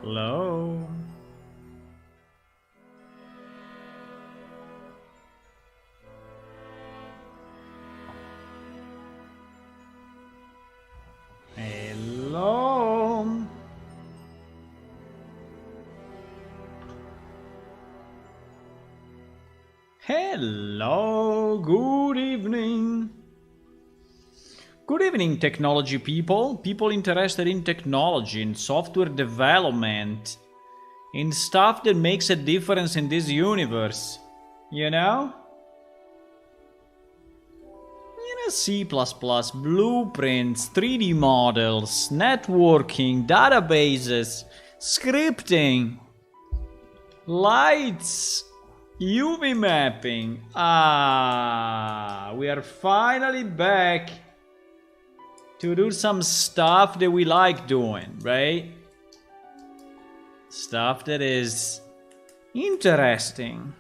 Hello. Hello. Hello. Good evening. Good evening, technology people. People interested in technology, in software development, in stuff that makes a difference in this universe. You know? C++, blueprints, 3D models, networking, databases, scripting, lights, UV mapping. We are finally back to do some stuff that we like doing, right? Stuff that is interesting.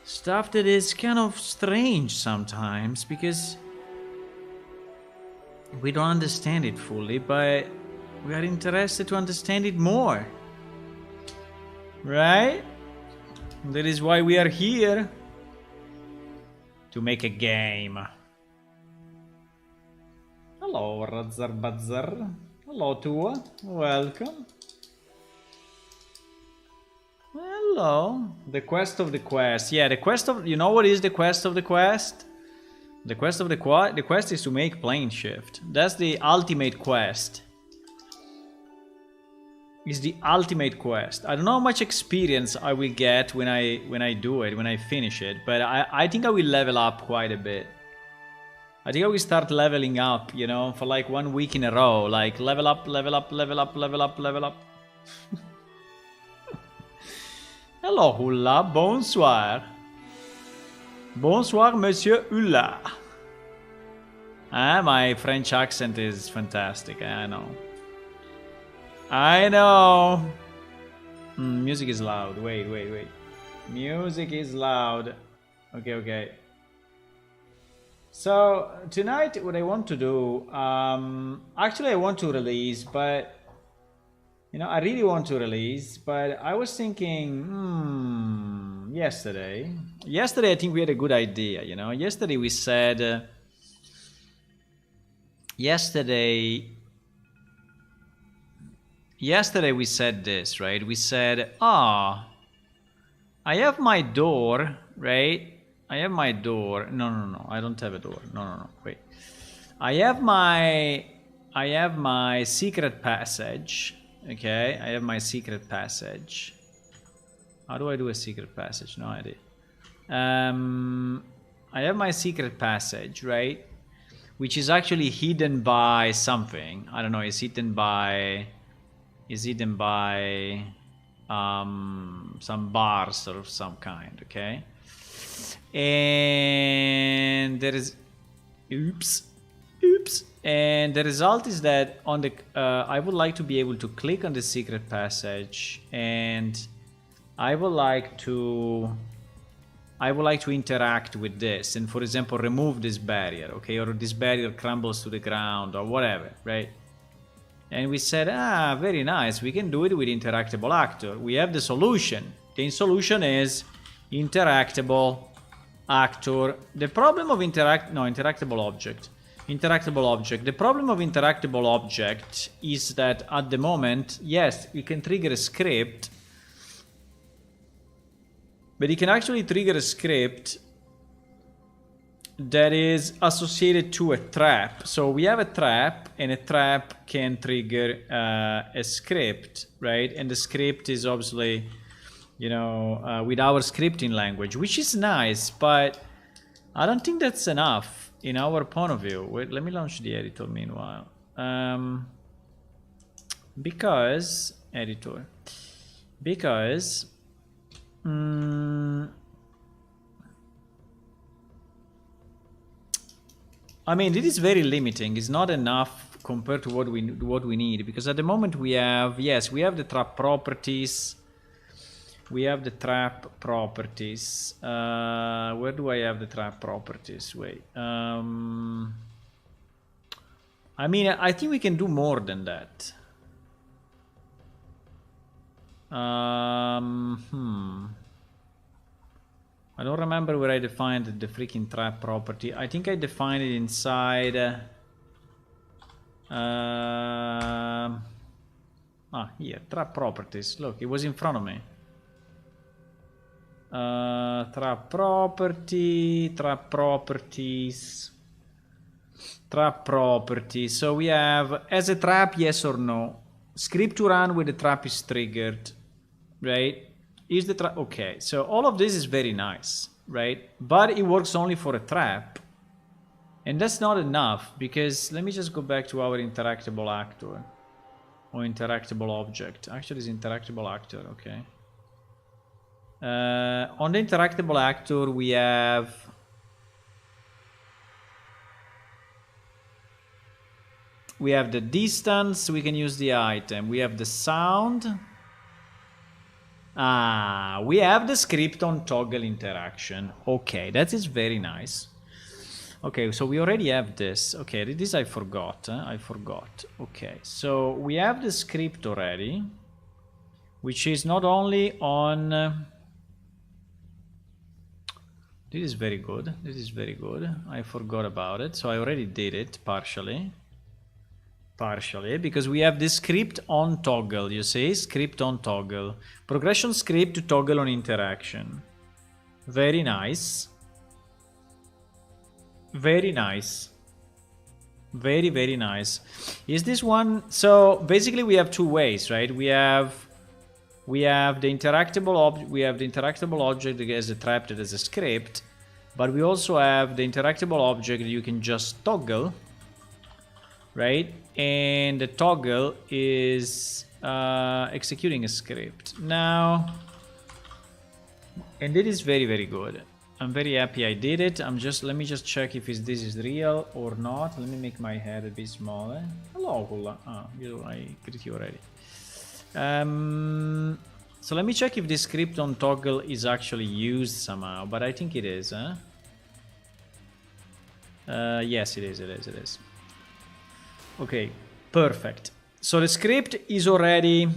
Stuff that is kind of strange sometimes because we don't understand it fully, but we are interested to understand it more. Right? That is why we are here. To make a game. Hello, Razzar Bazzar. Hello, Tua. Welcome. Hello. The quest of the quest. Yeah, the quest of... You know what is the quest of the quest? The quest of the quest is to make plane shift. That's the ultimate quest. It's the ultimate quest. I don't know how much experience I will get when I do it, when I finish it, but I think I will level up quite a bit. I think I will start leveling up, you know, for like 1 week in a row. Like level up, level up, level up, level up, level up. Hello, Hula. Bonsoir. Bonsoir, Monsieur Hula. My French accent is fantastic. I know. I know. Music is loud. Wait. Music is loud. Okay. So, tonight what I want to do... actually, I want to release, but... You know, I really want to release, but I was thinking, yesterday I think we had a good idea, you know. Yesterday we said, yesterday we said this, right? We said, I have my door, right? I have my door. No, I don't have a door. No, wait. I have my secret passage. Okay, I have my secret passage. How do I do a secret passage? No idea. I have my secret passage, right? Which is actually hidden by something. I don't know, it's hidden by some bars of some kind, okay? And there is oops. And the result is that on the I would like to be able to click on the secret passage, and I would like to interact with this, and for example remove this barrier, okay, or this barrier crumbles to the ground or whatever, right? And we said, very nice, we can do it with interactable actor. We have the solution. The solution is interactable actor. The problem of interactable object. The problem of interactable object is that at the moment, yes, you can trigger a script, but you can actually trigger a script that is associated to a trap. So we have a trap, and a trap can trigger a script, right? And the script is obviously, you know, with our scripting language, which is nice, but I don't think that's enough. In our point of view. Wait, let me launch the editor meanwhile. Because editor. Because I mean, it is very limiting. It's not enough compared to what we need, because at the moment we have, yes, we have the trap properties. Where do I have the trap properties? Wait. I mean, I think we can do more than that. I don't remember where I defined the freaking trap property. I think I defined it inside. Here, trap properties. Look, it was in front of me. Trap property, trap properties, trap properties. So we have as a trap, yes or no. Script to run when the trap is triggered, right? Is the trap okay? So all of this is very nice, right? But it works only for a trap, and that's not enough because let me just go back to our interactable actor or interactable object. Actually, it's interactable actor. Okay. On the interactable actor, we have the distance. We can use the item. We have the sound. We have the script on toggle interaction. Okay, that is very nice. Okay, so we already have this. Okay, this I forgot. I forgot. Okay, so we have the script already, which is not only on. This is very good. This is very good. I forgot about it. So I already did it partially. Partially, because we have this script on toggle. You see? Script on toggle. Progression script to toggle on interaction. Very nice. Very nice. Very, very nice. Is this one? So basically we have two ways, right? We have the interactable object that is trapped as a script, but we also have the interactable object that you can just toggle, right? And the toggle is executing a script now, and it is very, very good. I'm very happy I did it. Let me just check if this is real or not. Let me make my head a bit smaller. Hello, Hula. I greet you already. So let me check if this script on toggle is actually used somehow, but I think it is, huh? Yes, it is. Okay, perfect. So the script is already...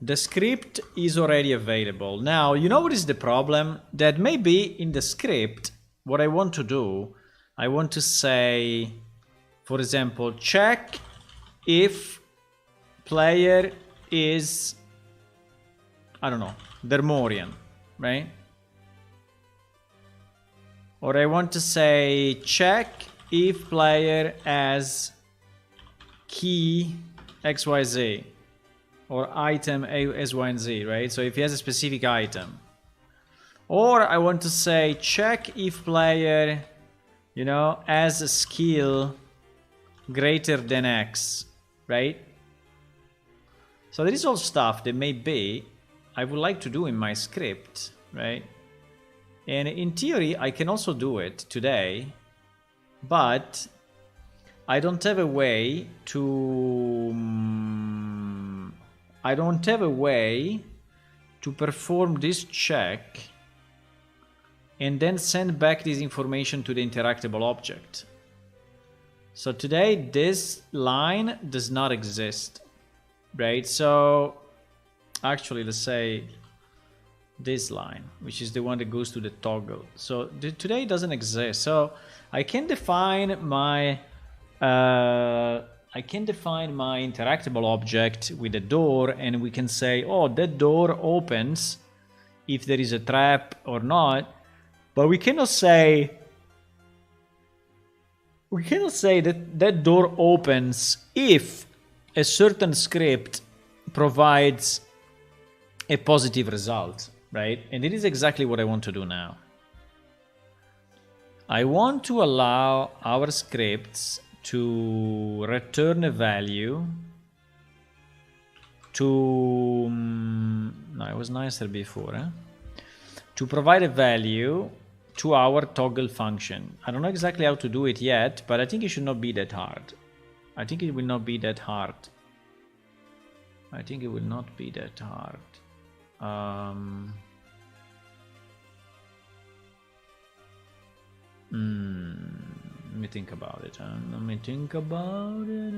The script is already available. Now, you know what is the problem? That maybe in the script, what I want to do, I want to say, for example, check if player is, I don't know, Dermorian, right? Or I want to say check if player has key XYZ or item S, Y, and Z, right? So if he has a specific item. Or I want to say check if player, you know, has a skill greater than X, right? So there is all stuff that maybe I would like to do in my script, right? And in theory, I can also do it today, but I don't have a way to... I don't have a way to perform this check and then send back this information to the interactable object. So today, this line does not exist, right? So actually, let's say this line, which is the one that goes to the toggle. So today it doesn't exist. So I can define my interactable object with a door, and we can say, oh, that door opens if there is a trap or not. But we cannot say that door opens if a certain script provides a positive result, right? And it is exactly what I want to do now. I want to allow our scripts to return a value to... no, it was nicer before, eh? To provide a value to our toggle function. I don't know exactly how to do it yet, but I think it should not be that hard. I think it will not be that hard. Let me think about it. Let me think about it.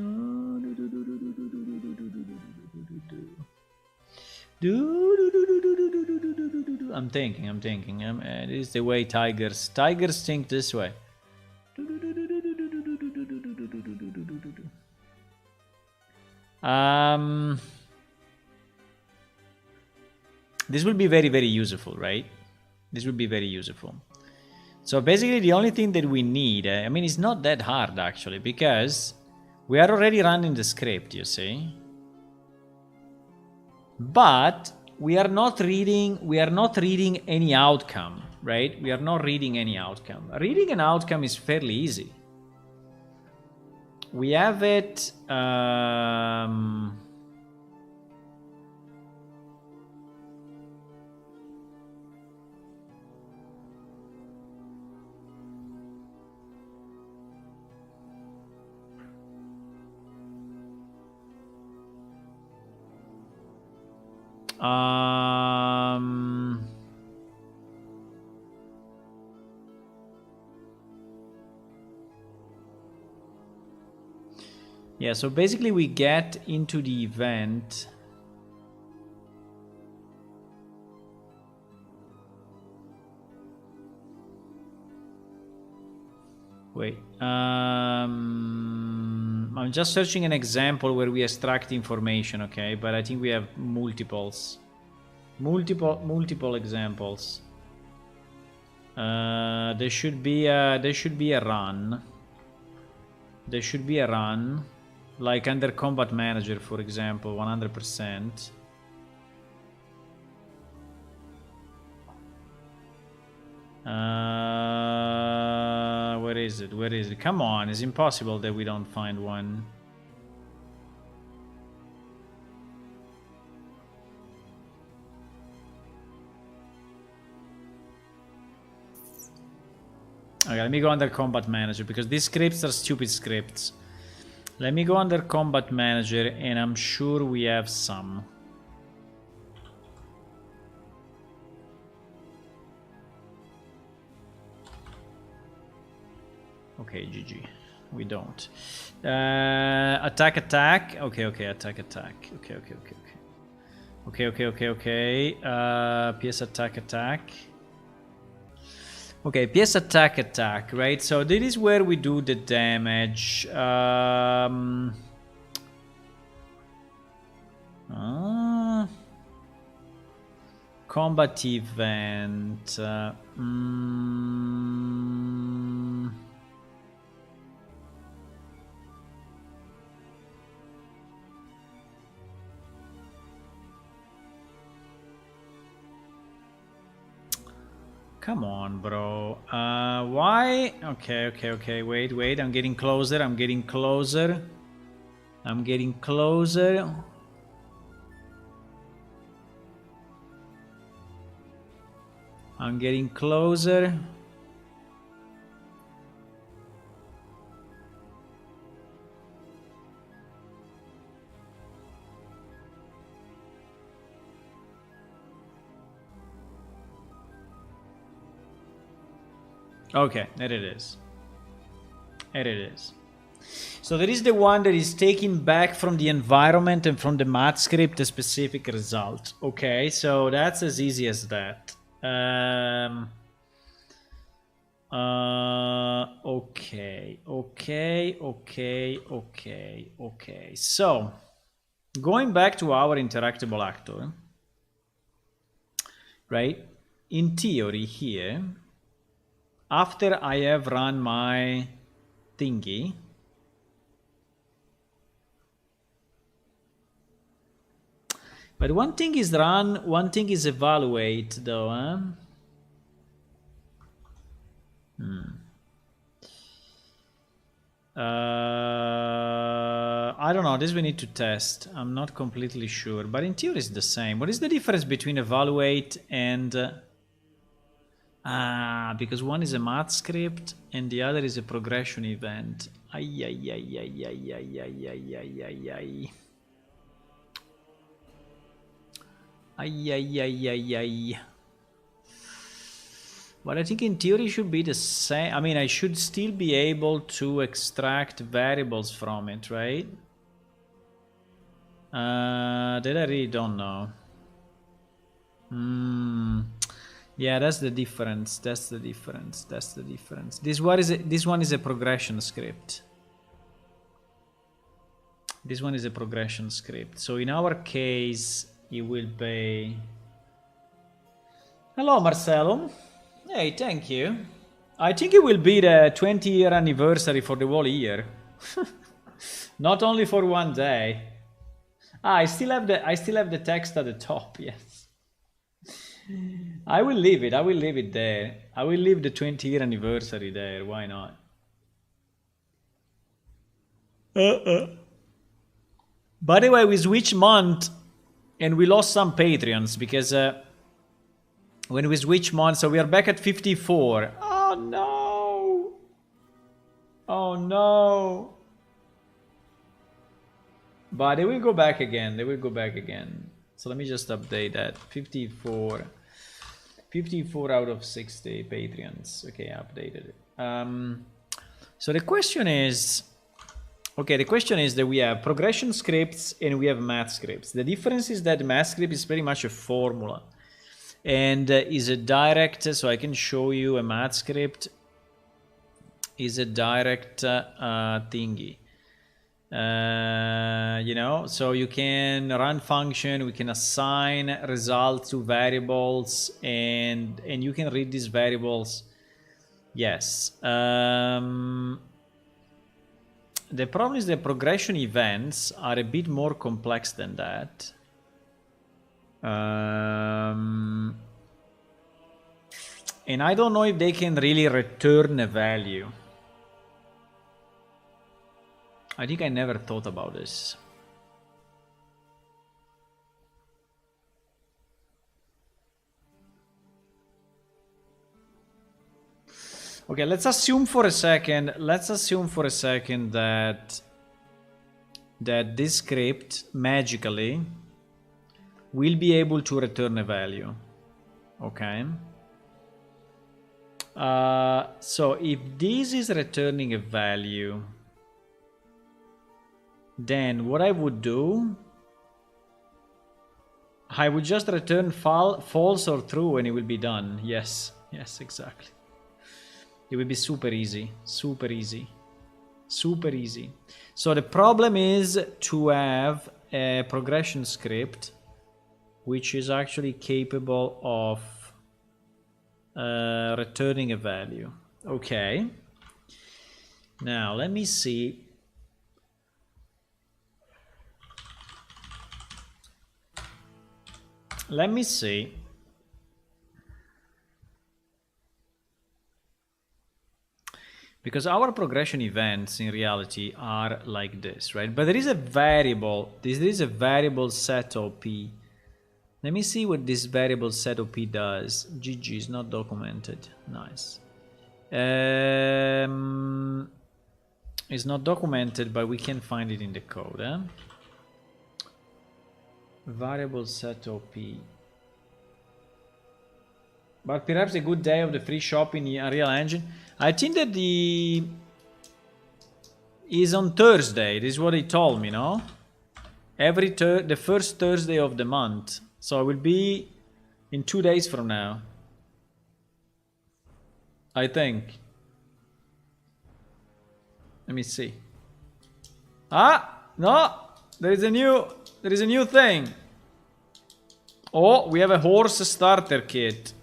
I'm thinking. It is the way tigers think this way. This will be very, very useful, right? This will be very useful. So basically the only thing that we need, I mean, it's not that hard actually, because we are already running the script, you see. But we are not reading any outcome, right? We are not reading any outcome. Reading an outcome is fairly easy. We have it yeah, so basically we get into the event. Wait, I'm just searching an example where we extract information, okay? But I think we have multiple examples. There should be a run. There should be a run, like under Combat Manager, for example, 100%. Where is it? Where is it? Come on, it's impossible that we don't find one. Okay, let me go under Combat Manager, because these scripts are stupid scripts. Let me go under Combat Manager, and I'm sure we have some. Okay, GG. We don't. Attack. Okay, attack. Okay. PS attack. Okay, PS attack, right? So this is where we do the damage. Combat event. Come on, bro. Why? Okay. Wait. I'm getting closer. I'm getting closer. Okay, there it is. So there is the one that is taking back from the environment and from the math script a specific result. Okay, so that's as easy as that. Okay. So going back to our interactable actor, right? In theory here, after I have run my thingy, but one thing is run, one thing is evaluate though, huh? I don't know, this we need to test. I'm not completely sure, but in theory it's the same. What is the difference between evaluate and... because one is a math script and the other is a progression event. But I think in theory it should be the same. I mean, I should still be able to extract variables from it, right? That I really don't know. Yeah, that's the difference. That's the difference. That's the difference. This one is a progression script. This one is a progression script. So in our case, it will be... Hello, Marcelo. Hey, thank you. I think it will be the 20-year anniversary for the whole year. Not only for one day. I still have the text at the top, yes. I will leave it. I will leave it there. I will leave the 20-year anniversary there. Why not? By the way, we switched month and we lost some Patreons because when we switch month, so we are back at 54. Oh no! Oh no! But they will go back again. They will go back again. So let me just update that. 54 out of 60 Patreons. Okay, I updated it. So the question is... Okay, the question is that we have progression scripts and we have math scripts. The difference is that the math script is pretty much a formula. And is a direct, so I can show you a math script, is a direct thingy. You know, so you can run function, we can assign results to variables, and you can read these variables. Yes. The problem is that progression events are a bit more complex than that. And I don't know if they can really return a value. I think I never thought about this. Okay, let's assume for a second that this script magically will be able to return a value. Okay. So if this is returning a value, then what I would do, I would just return false or true and it will be done. Yes, exactly. It will be super easy, super easy, super easy. So the problem is to have a progression script which is actually capable of returning a value. Okay. Now let me see. Let me see. Because our progression events in reality are like this, right? But there is a variable. There is a variable set OP. Let me see what this variable set OP does. GG is not documented. Nice. It's not documented, but we can find it in the code. Eh? Variable set OP. But perhaps a good day of the free shopping in Unreal Engine. I think that is on Thursday. This is what he told me, no? The first Thursday of the month. So it will be in 2 days from now. I think. Let me see. Ah, no, there is a new thing. Oh, we have a horse starter kit.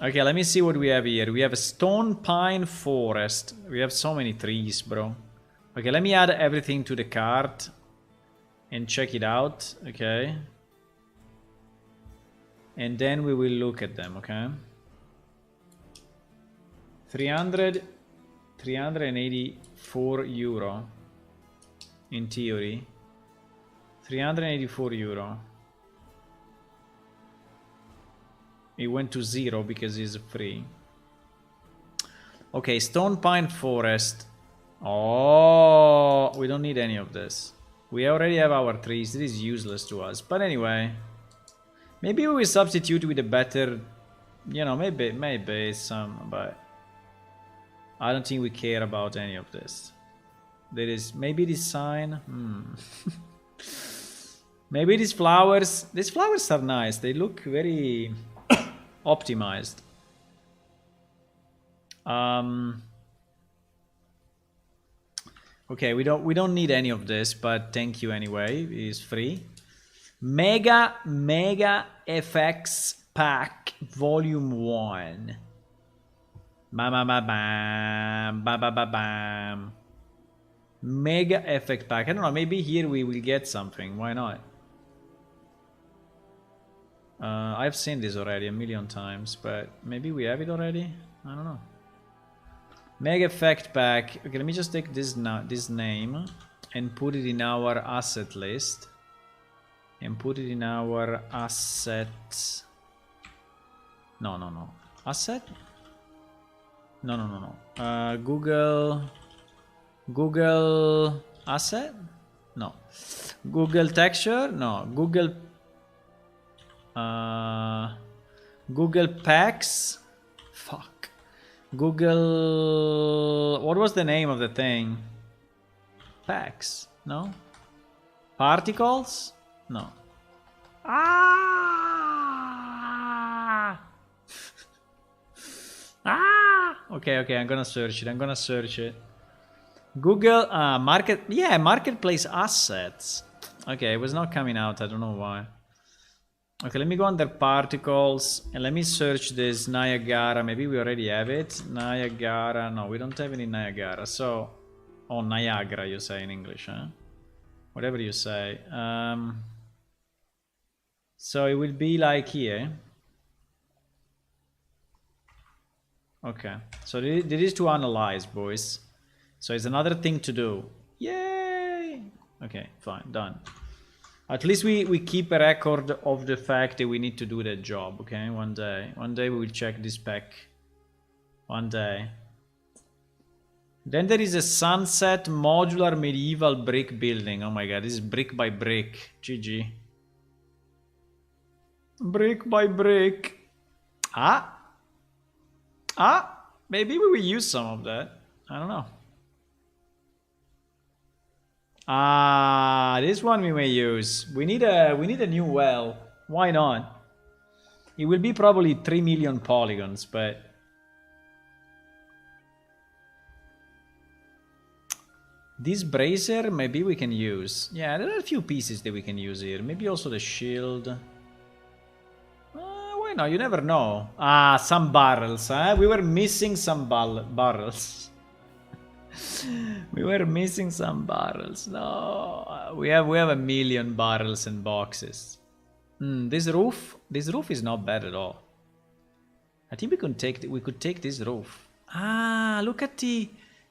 Okay, let me see what we have here. We have a stone pine forest. We have so many trees, bro. Okay, let me add everything to the cart and check it out. Okay. And then we will look at them, okay? 384 euro in theory. 384 euro. It went to 0 because it's free. Okay, stone pine forest. Oh, we don't need any of this. We already have our trees. This is useless to us. But anyway, maybe we will substitute with a better you know, maybe some, but I don't think we care about any of this. There is maybe design. Maybe these flowers are nice. They look very optimized. Okay, we don't need any of this, but thank you anyway. It's free. Mega FX Pack Volume 1. Bam. Mega FX Pack. I don't know, maybe here we will get something. Why not? I've seen this already a million times, but maybe we have it already? I don't know. Mega Effect Pack. Okay, let me just take this name and put it in our asset list. And put it in our asset. No. Asset? No. Google asset? No. Google texture? No. Google packs? Fuck. Google... What was the name of the thing? Packs? No? Particles? No. Okay, I'm gonna search it. Google marketplace assets. Okay, it was not coming out, I don't know why. Okay, let me go under particles and let me search this Niagara. Maybe we already have it. Niagara. No, we don't have any Niagara. So, oh, Niagara you say in English, huh? Whatever you say. So it will be like here. Okay, so this is to analyze, boys. So it's another thing to do. Yay! Okay, fine, done. At least we keep a record of the fact that we need to do that job, okay? One day we will check this spec. One day. Then there is a sunset modular medieval brick building. Oh my god, this is brick by brick. GG. Brick by brick. Maybe we will use some of that. I don't know. This one we may use. We need a new well. Why not? It will be probably 3 million polygons, but this brazier maybe we can use. Yeah, there are a few pieces that we can use here. Maybe also the shield. Why not? You never know. Some barrels, huh? We were missing some barrels. We were missing some barrels. No, we have a million barrels and boxes. This roof is not bad at all. I think we could take this roof. Look at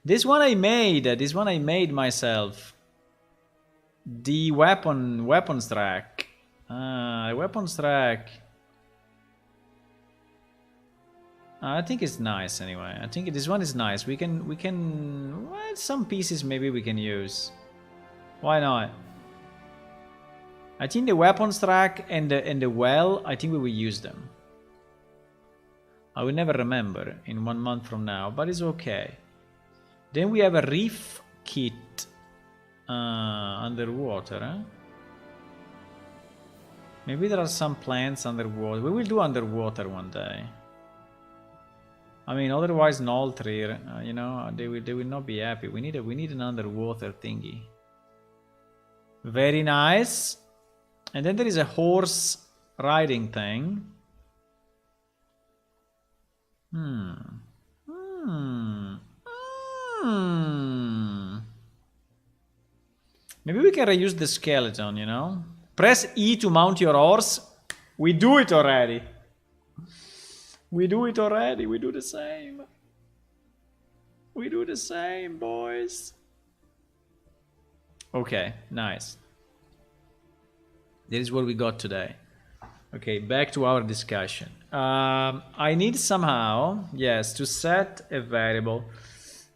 this one I made myself. The weapons rack. Weapons rack. I think it's nice anyway. I think this one is nice. We can well, some pieces maybe we can use. Why not? I think the weapons rack and the well, I think we will use them. I will never remember in 1 month from now, but it's okay. Then we have a reef kit underwater. Huh? Maybe there are some plants underwater. We will do underwater one day. I mean, otherwise, Noltrir, you know, they will not be happy. We need an underwater thingy. Very nice. And then there is a horse riding thing. Maybe we can reuse the skeleton, you know? Press E to mount your horse. We do it already. We do it already. We do the same. We do the same, boys. Okay, nice. This is what we got today. Okay, back to our discussion. I need somehow, yes, to set a variable.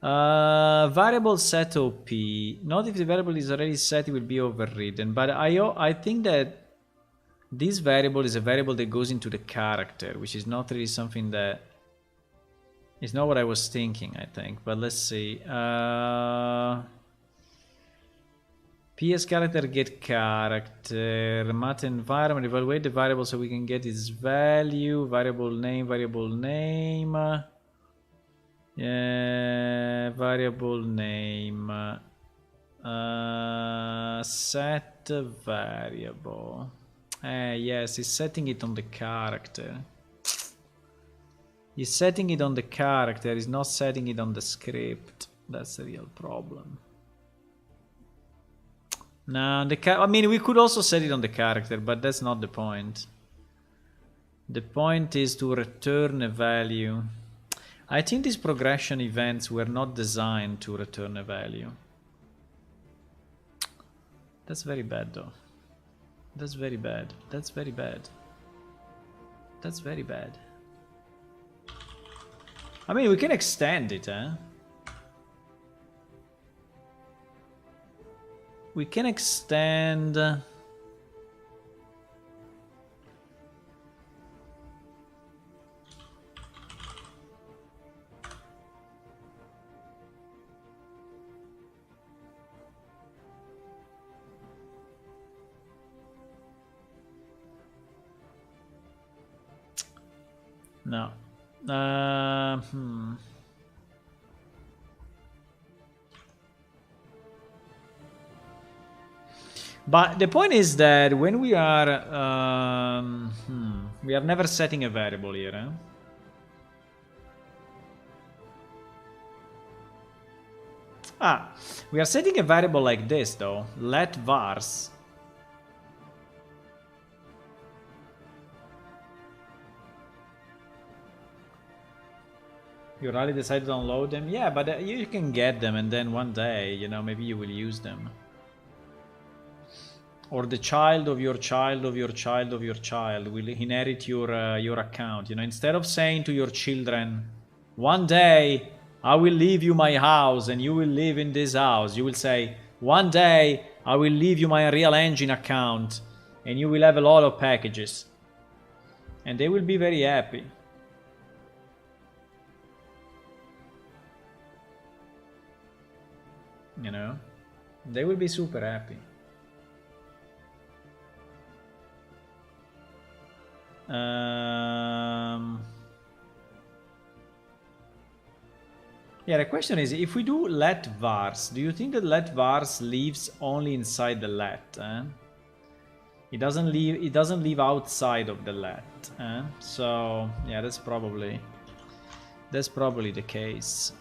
Variable set OP. Not if the variable is already set, it will be overridden. But I think that This variable is a variable that goes into the character, which is not really something that is not what I was thinking, I think. But let's see. PS character get character, math environment, evaluate the variable so we can get its value, variable name, variable name. Variable name. Set variable. Yes, he's setting it on the character. He's setting it on the character, he's not setting it on the script. That's the real problem. No, I mean, we could also set it on the character, but that's not the point. The point is to return a value. I think these progression events were not designed to return a value. That's very bad, though. That's very bad. That's very bad. That's very bad. I mean, we can extend it, eh? We can extend... No. But the point is that when we are never setting a variable here, eh? We are setting a variable like this though. Let vars. You already decided to download them? Yeah, but you can get them and then one day, you know, maybe you will use them. Or the child of your child of your child of your child will inherit your account. You know, instead of saying to your children, one day I will leave you my house and you will live in this house. You will say, one day I will leave you my Unreal Engine account and you will have a lot of packages. And they will be very happy. You know, they will be super happy. Yeah, the question is, if we do let vars, do you think that let vars lives only inside the let? It doesn't leave outside of the let. So yeah, that's probably the case,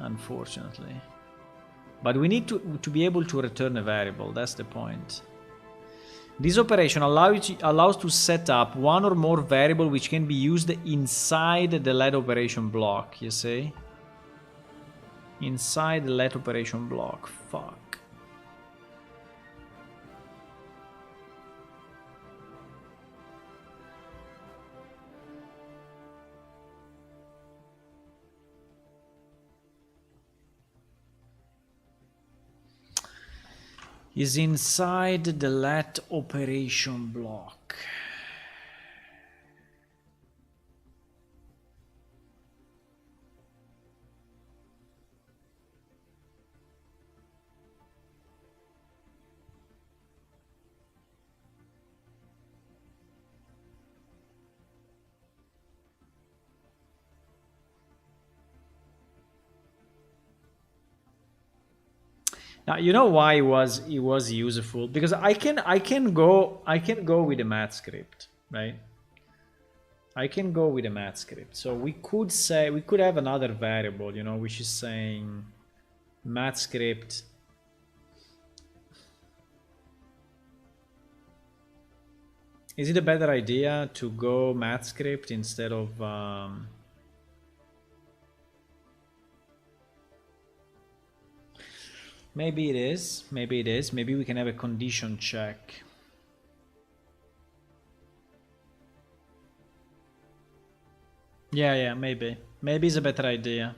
unfortunately. But we need to be able to return a variable. That's the point. This operation allows to set up one or more variable which can be used inside the let operation block, you see? Inside the let operation block. Fuck. Is inside the let operation block. Now you know why it was useful, because I can go with a math script, right? I can go with a math script. So we could have another variable, you know, which is saying math script. Is it a better idea to go math script instead of maybe it is. Maybe it is. Maybe we can have a condition check. Yeah, maybe. Maybe it's a better idea.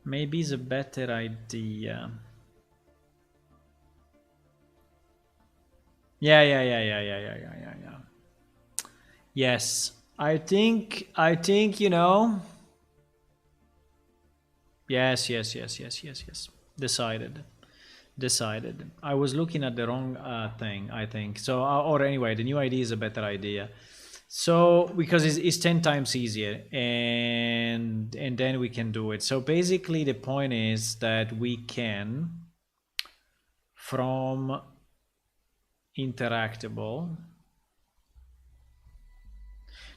Maybe it's a better idea. Yeah, yeah, yeah, yeah, yeah, yeah, yeah, yeah, yeah. Yes, I think, you know. Yes, yes, yes, yes, yes, yes. Decided. Decided. I was looking at the wrong thing, I think. So, or anyway, the new idea is a better idea. So, because it's 10 times easier, and then we can do it. So basically the point is that we can, from interactable.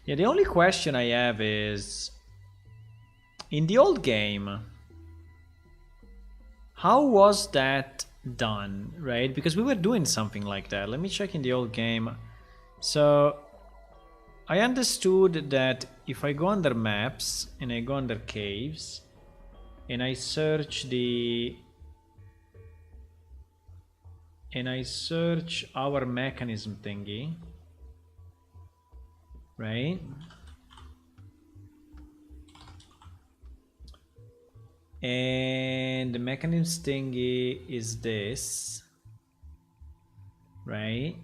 Yeah, the only question I have is, in the old game, how was that done, right? Because we were doing something like that. Let me check in the old game. So I understood that if I go under maps and I go under caves and I search our mechanism thingy, right? And the mechanism thingy is this, right?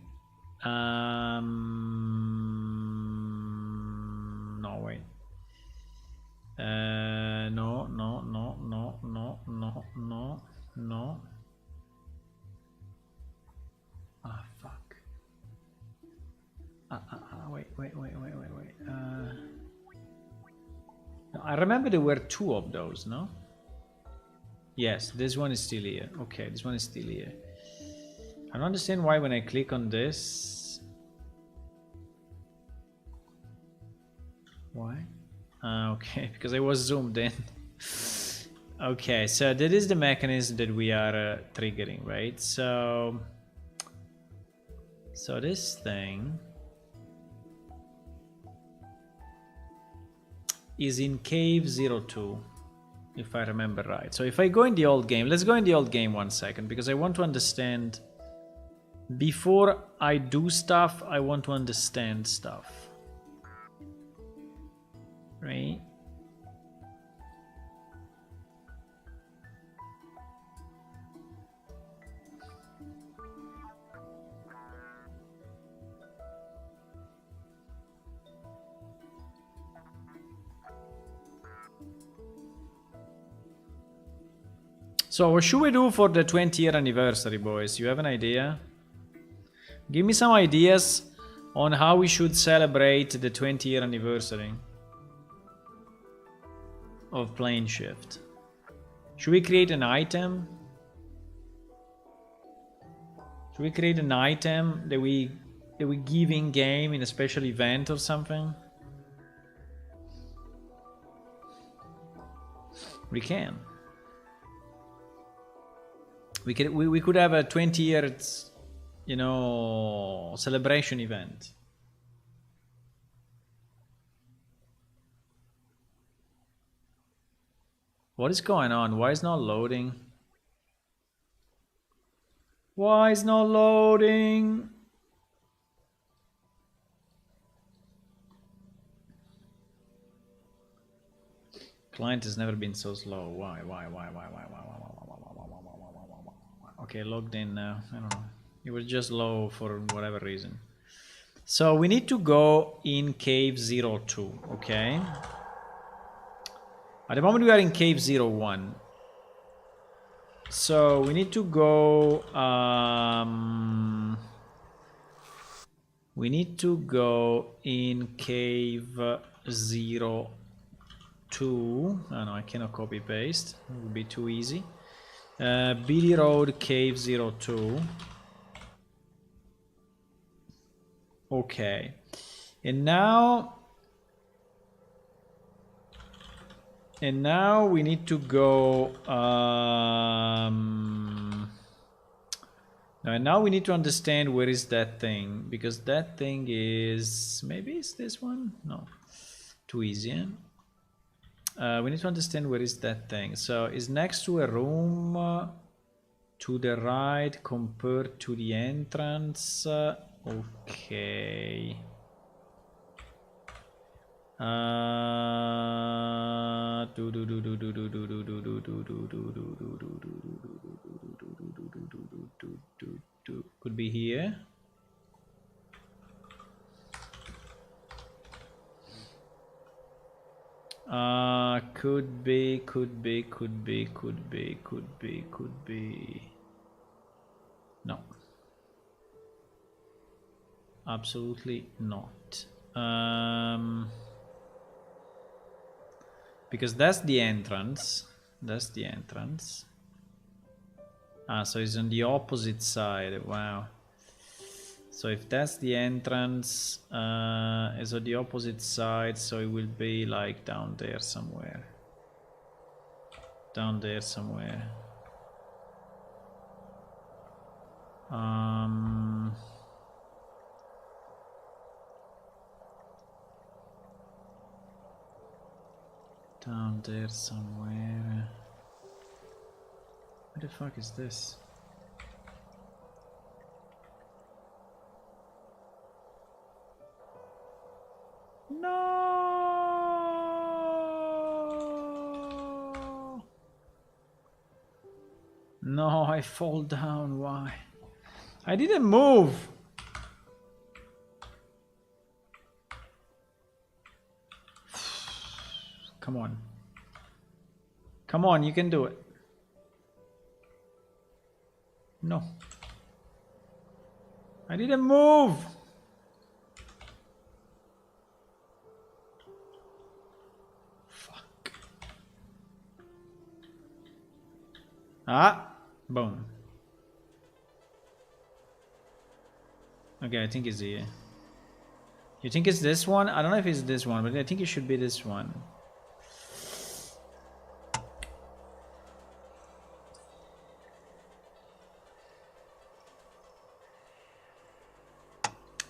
No, wait. No, no, no, no, no, no, no, no. Ah, fuck. Wait, wait, wait, wait, wait, wait. No, I remember there were two of those, no? Yes, this one is still here. Okay, this one is still here. I don't understand why when I click on this. Why? Okay, because I was zoomed in. Okay, so that is the mechanism that we are triggering, right? So this thing is in cave 02, if I remember right. So if I go in the old game, let's go in the old game 1 second, because I want to understand. Before I do stuff, I want to understand stuff, right? So what should we do for the 20-year anniversary, boys? You have an idea? Give me some ideas on how we should celebrate the 20-year anniversary of Plane Shift. Should we create an item? Should we create an item that we give in game in a special event or something? We can. We could have a 20 years, you know, celebration event. What is going on? Why is not loading? Why is not loading? Client has never been so slow. Why? Okay, logged in now. I don't know. It was just low for whatever reason. So we need to go in cave 02, okay? At the moment we are in cave 01. So we need to go in cave 02. Oh no, I cannot copy paste. It would be too easy. BD Road cave 02. Okay. And now we need to go now we need to understand where is that thing, because that thing is, maybe it's this one? No, too easy. We need to understand where is that thing. So it's next to a room to the right compared to the entrance. Okay. Could be here. Could be. No. Absolutely not. Because that's the entrance. That's the entrance. So it's on the opposite side. Wow. So if that's the entrance, it's on the opposite side, so it will be like down there somewhere. Down there somewhere. Down there somewhere. What the fuck is this? No! No, I fall down. Why? I didn't move. Come on. Come on, you can do it. No. I didn't move. Fuck. Boom. Okay, I think it's here. You think it's this one? I don't know if it's this one, but I think it should be this one.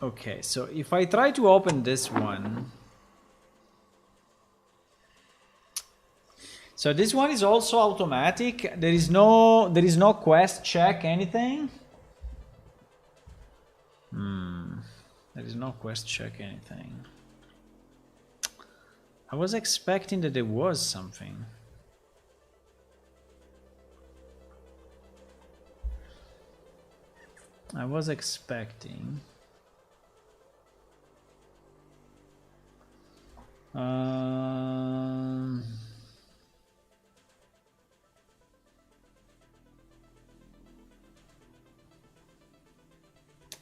Okay, so if I try to open this one, so this one is also automatic. There is no quest check anything. There is no quest check anything. I was expecting that there was something. I was expecting.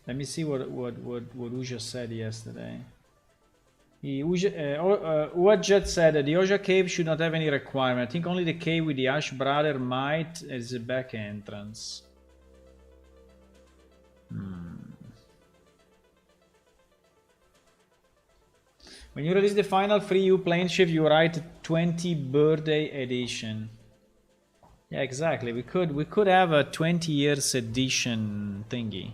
Let me see what Uja said yesterday. Uajat said that the Oja cave should not have any requirement. I think only the cave with the Ash brother might as a back entrance. When you release the final free U plane shift, you write 20 birthday edition. Yeah, exactly. We could have a 20 years edition thingy.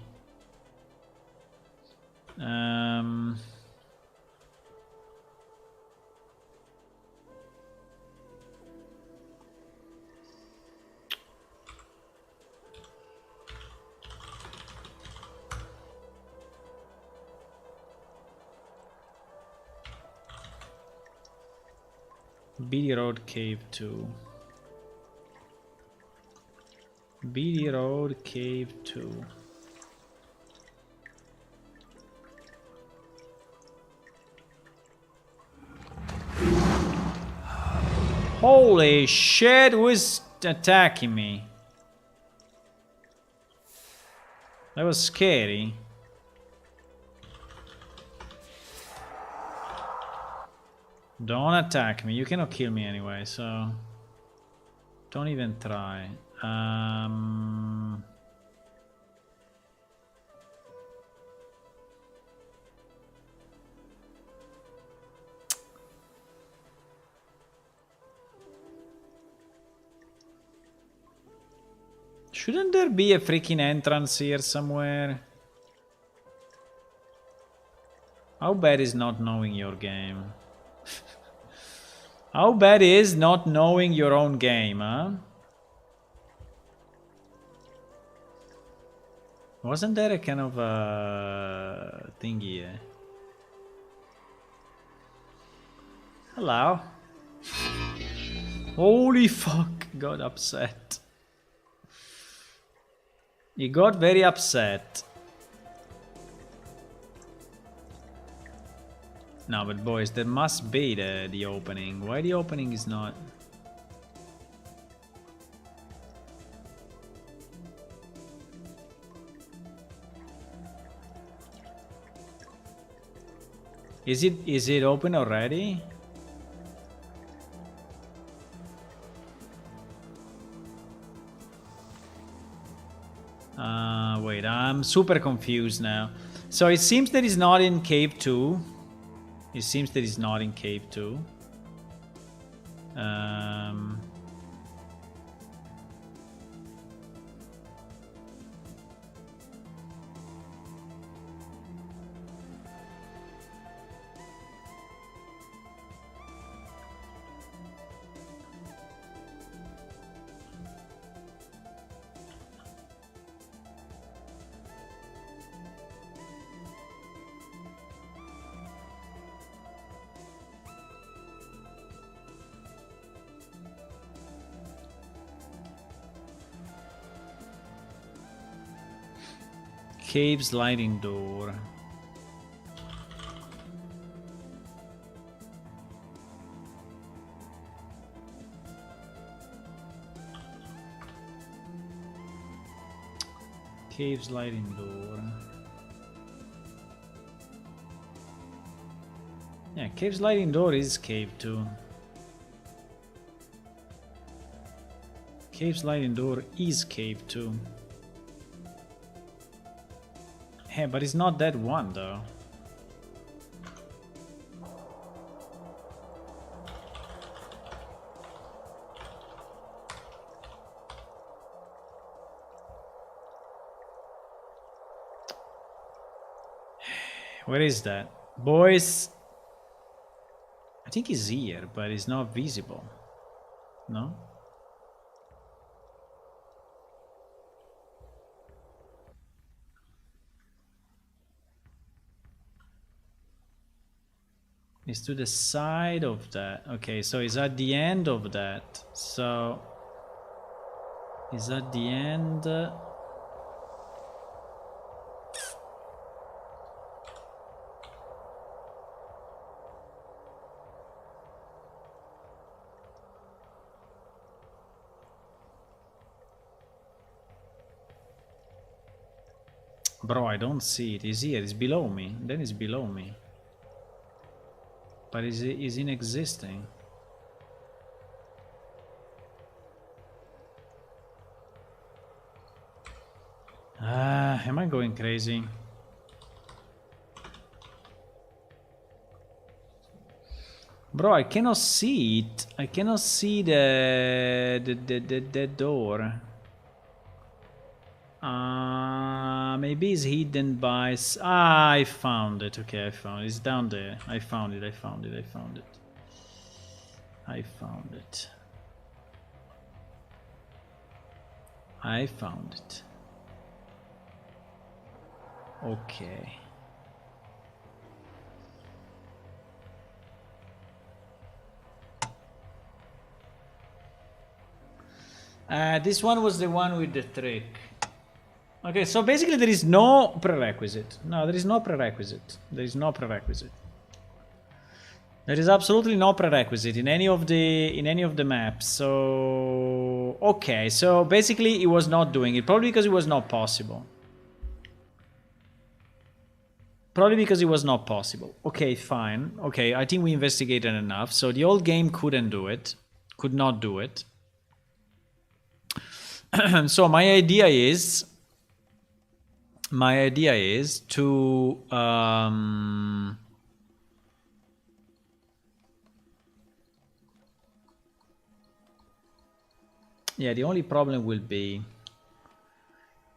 BD Road Cave 2. BD Road Cave 2. Holy shit, who is attacking me? That was scary. Don't attack me. You cannot kill me anyway, so don't even try. Shouldn't there be a freaking entrance here somewhere? How bad is not knowing your game? How bad is not knowing your own game, huh? Wasn't there a kind of thingy here? Hello. Holy fuck, got upset. He got very upset. No, but boys, there must be the opening. Why the opening is not? Is it open already? Wait, I'm super confused now. So it seems that it's not in cave 2. It seems that it's not in cave 2. Cave sliding door. Cave sliding door. Yeah, cave sliding door is cave 2. Cave sliding door is cave 2. Hey, but it's not that one though. Where is that? Boys, I think he's here, but it's not visible. No? It's to the side of that. Okay, so it's at the end of that. So is at the end. Bro, I don't see it. It's here. It's below me. Then it's below me. But is inexisting. Am I going crazy? Bro, I cannot see it. I cannot see the door. Maybe it's hidden by... I found it. Okay, I found it. It's down there. I found it. I found it. I found it. I found it. I found it. Okay. This one was the one with the trick. Okay, so basically there is no prerequisite. No, there is no prerequisite. There is no prerequisite. There is absolutely no prerequisite in any of the maps. So okay, so basically it was not doing it, probably because it was not possible. Probably because it was not possible. Okay, fine. Okay, I think we investigated enough. So the old game couldn't do it. Could not do it. So my idea is to yeah, the only problem will be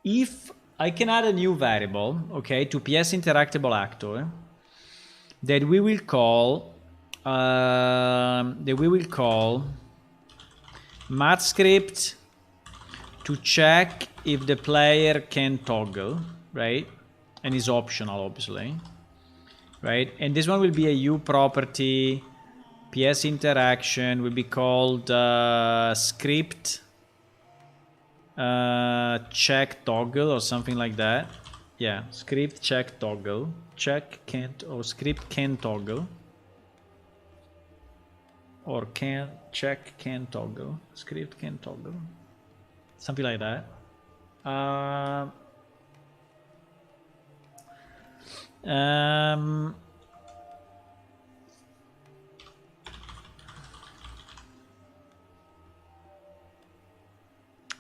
if I can add a new variable, okay, to PS interactable actor that we will call math script to check if the player can toggle, right? And is optional, obviously, right? And this one will be a U property. PS interaction will be called script check toggle or something like that. Yeah, script check toggle. Check can't, or script can toggle. Or can check can toggle. Script can toggle. Something like that.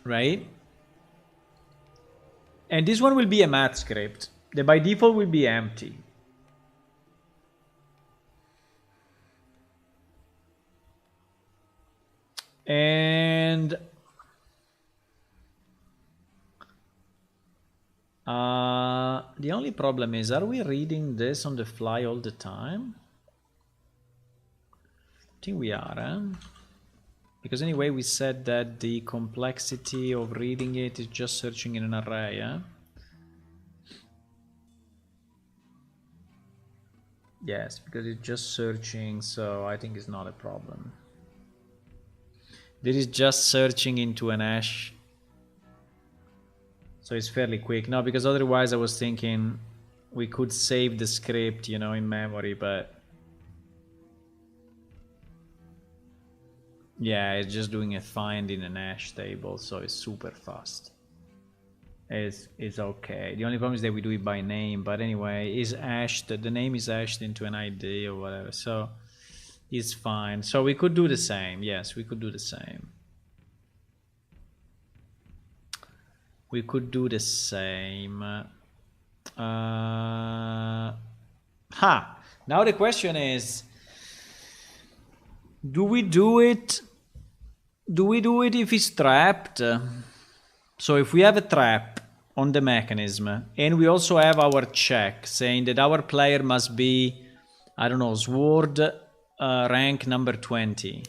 Right? And this one will be a math script. The by default will be empty. And the only problem is, are we reading this on the fly all the time? I think we are, huh? Because anyway, we said that the complexity of reading it is just searching in an array, huh? Yes, because it's just searching, so I think it's not a problem. This is just searching into an hash, so it's fairly quick. No, because otherwise I was thinking we could save the script, you know, in memory, but yeah, it's just doing a find in an hash table, so it's super fast. It's okay. The only problem is that we do it by name, but anyway, is hashed. The name is hashed into an ID or whatever, so it's fine. So we could do the same. Yes, we could do the same. We could do the same. Now the question is, do we do it if it's trapped? So if we have a trap on the mechanism and we also have our check saying that our player must be, I don't know, sword rank number 20.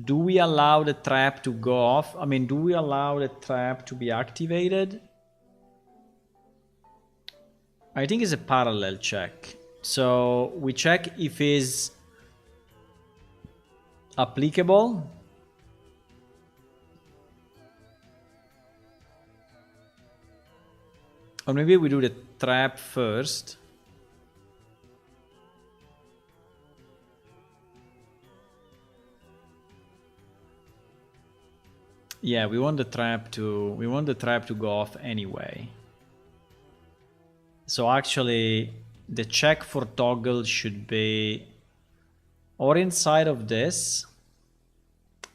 Do we allow the trap to go off? I mean, do we allow the trap to be activated? I think it's a parallel check. So we check if it's applicable. Or maybe we do the trap first. Yeah, we want the trap to go off anyway. So actually the check for toggle should be or inside of this,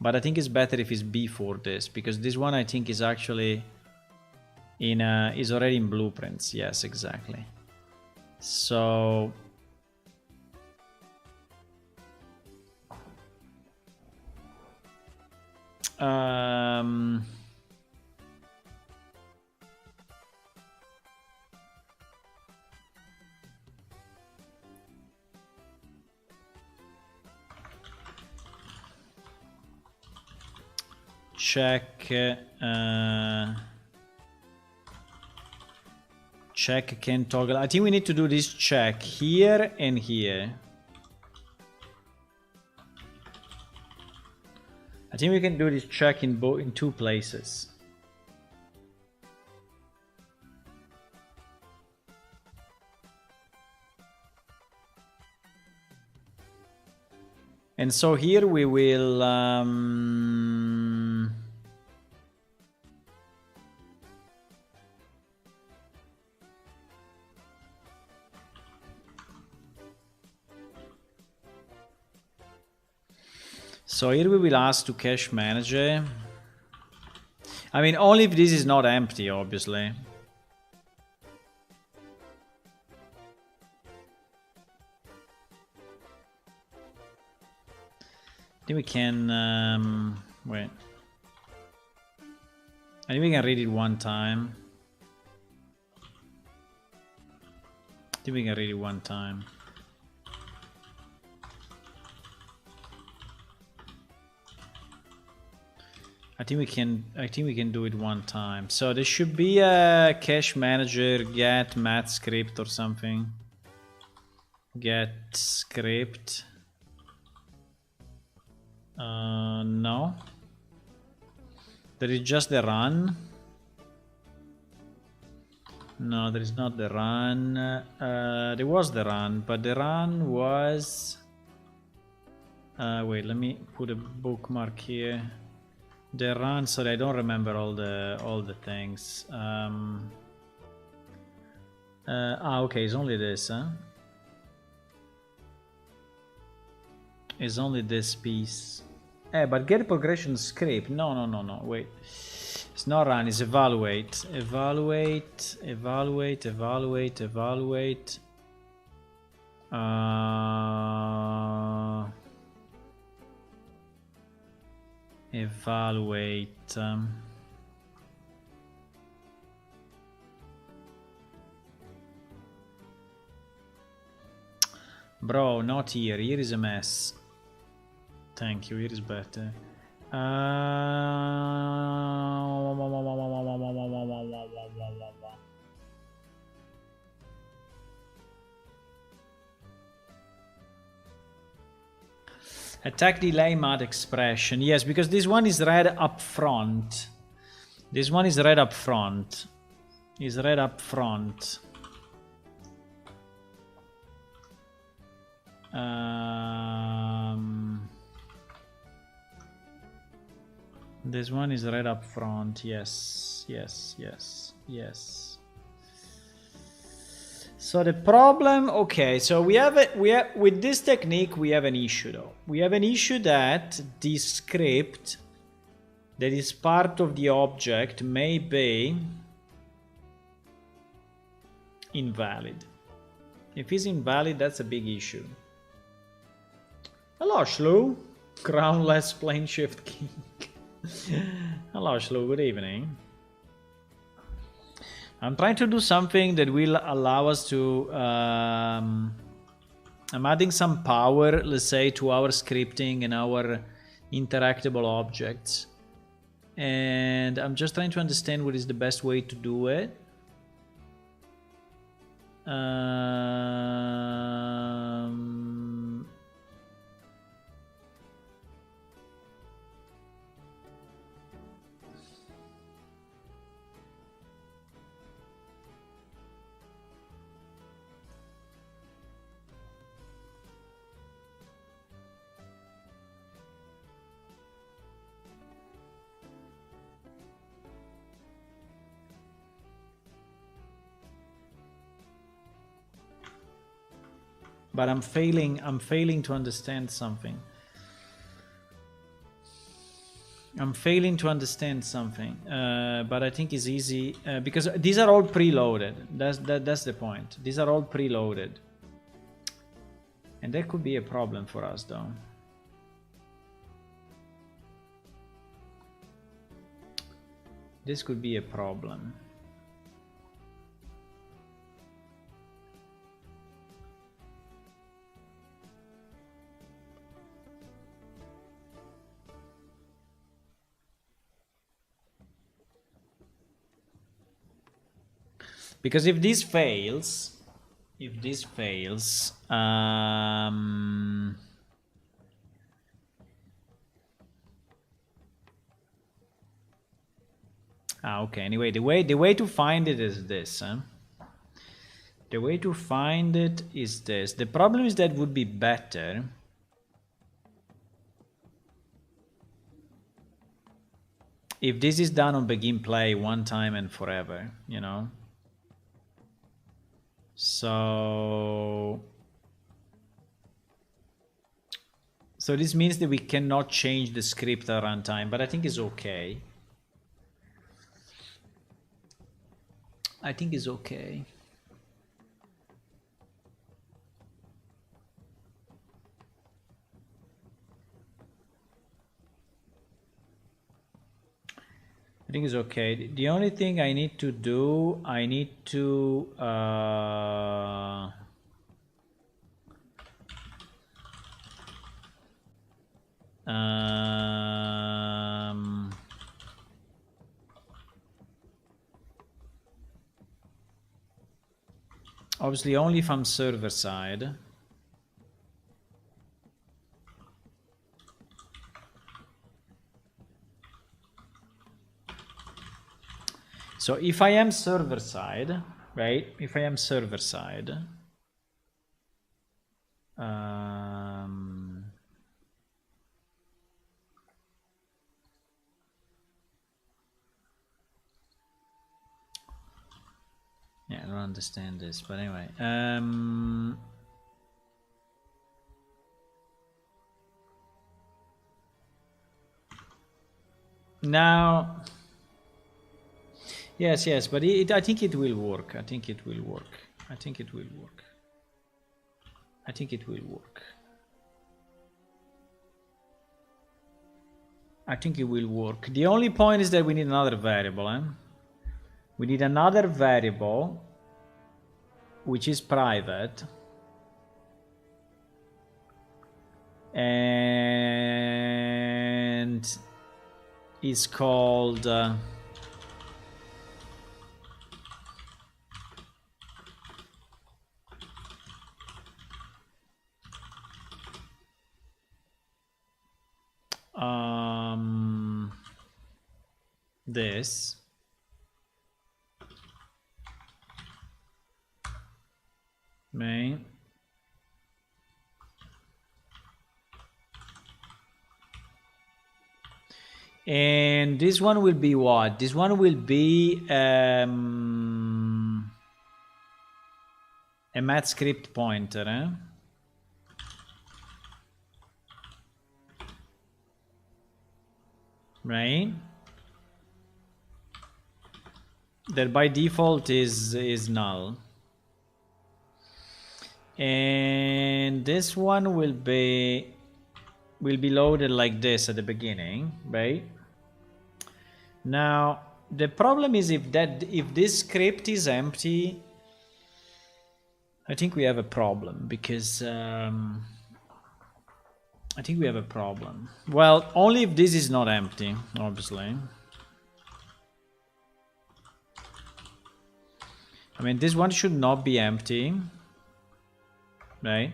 but I think it's better if it's before this, because this one I think is actually in is already in blueprints. Yes, exactly. So check check can toggle. I think we need to do this check here and here. I think we can do this check in two places. And so here we will so here we will ask to cache manager. I mean, only if this is not empty, obviously. I think we can wait. I think we can read it one time. I think we can read it one time. I think we can do it one time. So there should be a cache manager get math script or something. Get script. No. There is just the run. No, there is not the run. There was the run, but the run was... wait, let me put a bookmark here. The run, sorry, I don't remember all the things. Okay, it's only this, huh? It's only this piece. But get progression script. No, wait. It's not run, it's evaluate. Evaluate. Evaluate. Bro, not here. Here is a mess. Thank you. Here is better. Attack delay mad expression. Yes, because this one is read up front. This one is read up front. Is read up front. This one is read up front. Yes. So the problem, okay, so we have with this technique we have an issue though. We have an issue that this script that is part of the object may be invalid. If it's invalid, that's a big issue. Hello, Shlu. Crownless plane shift king. Hello, Shlu. Good evening. I'm trying to do something that will allow us to... I'm adding some power, let's say, to our scripting and our interactable objects. And I'm just trying to understand what is the best way to do it. But I'm failing to understand something. I'm failing to understand something, but I think it's easy because these are all preloaded. That's the point. These are all preloaded, and that could be a problem for us, though. This could be a problem. Because if this fails, okay. Anyway, the way to find it is this. Huh? The way to find it is this. The problem is that would be better if this is done on begin play one time and forever, you know. So this means that we cannot change the script at runtime, but I think it's okay. I think it's okay. I think it's okay. The only thing I need to do, I need to obviously only if I'm server side. So if I am server side, right? If I am server side, yeah, I don't understand this, but anyway, now, yes, but I think it will work. I think it will work. I think it will work. I think it will work. I think it will work. The only point is that we need another variable, eh? We need another variable which is private, and is called this. Main. And this one will be what? This one will be a math script pointer, eh? Right? That by default is null. And this one will be loaded like this at the beginning, right? Now the problem is if this script is empty, I think we have a problem, because I think we have a problem. Well, only if this is not empty, obviously. I mean, this one should not be empty, right?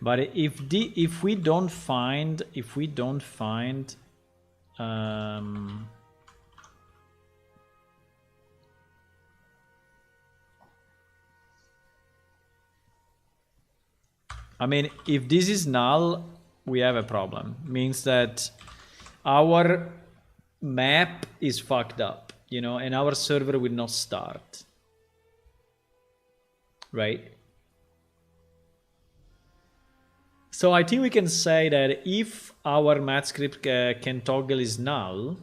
But if we don't find I mean, if this is null, we have a problem. Means that our map is fucked up, you know, and our server will not start, right? So I think we can say that if our math script can toggle is null,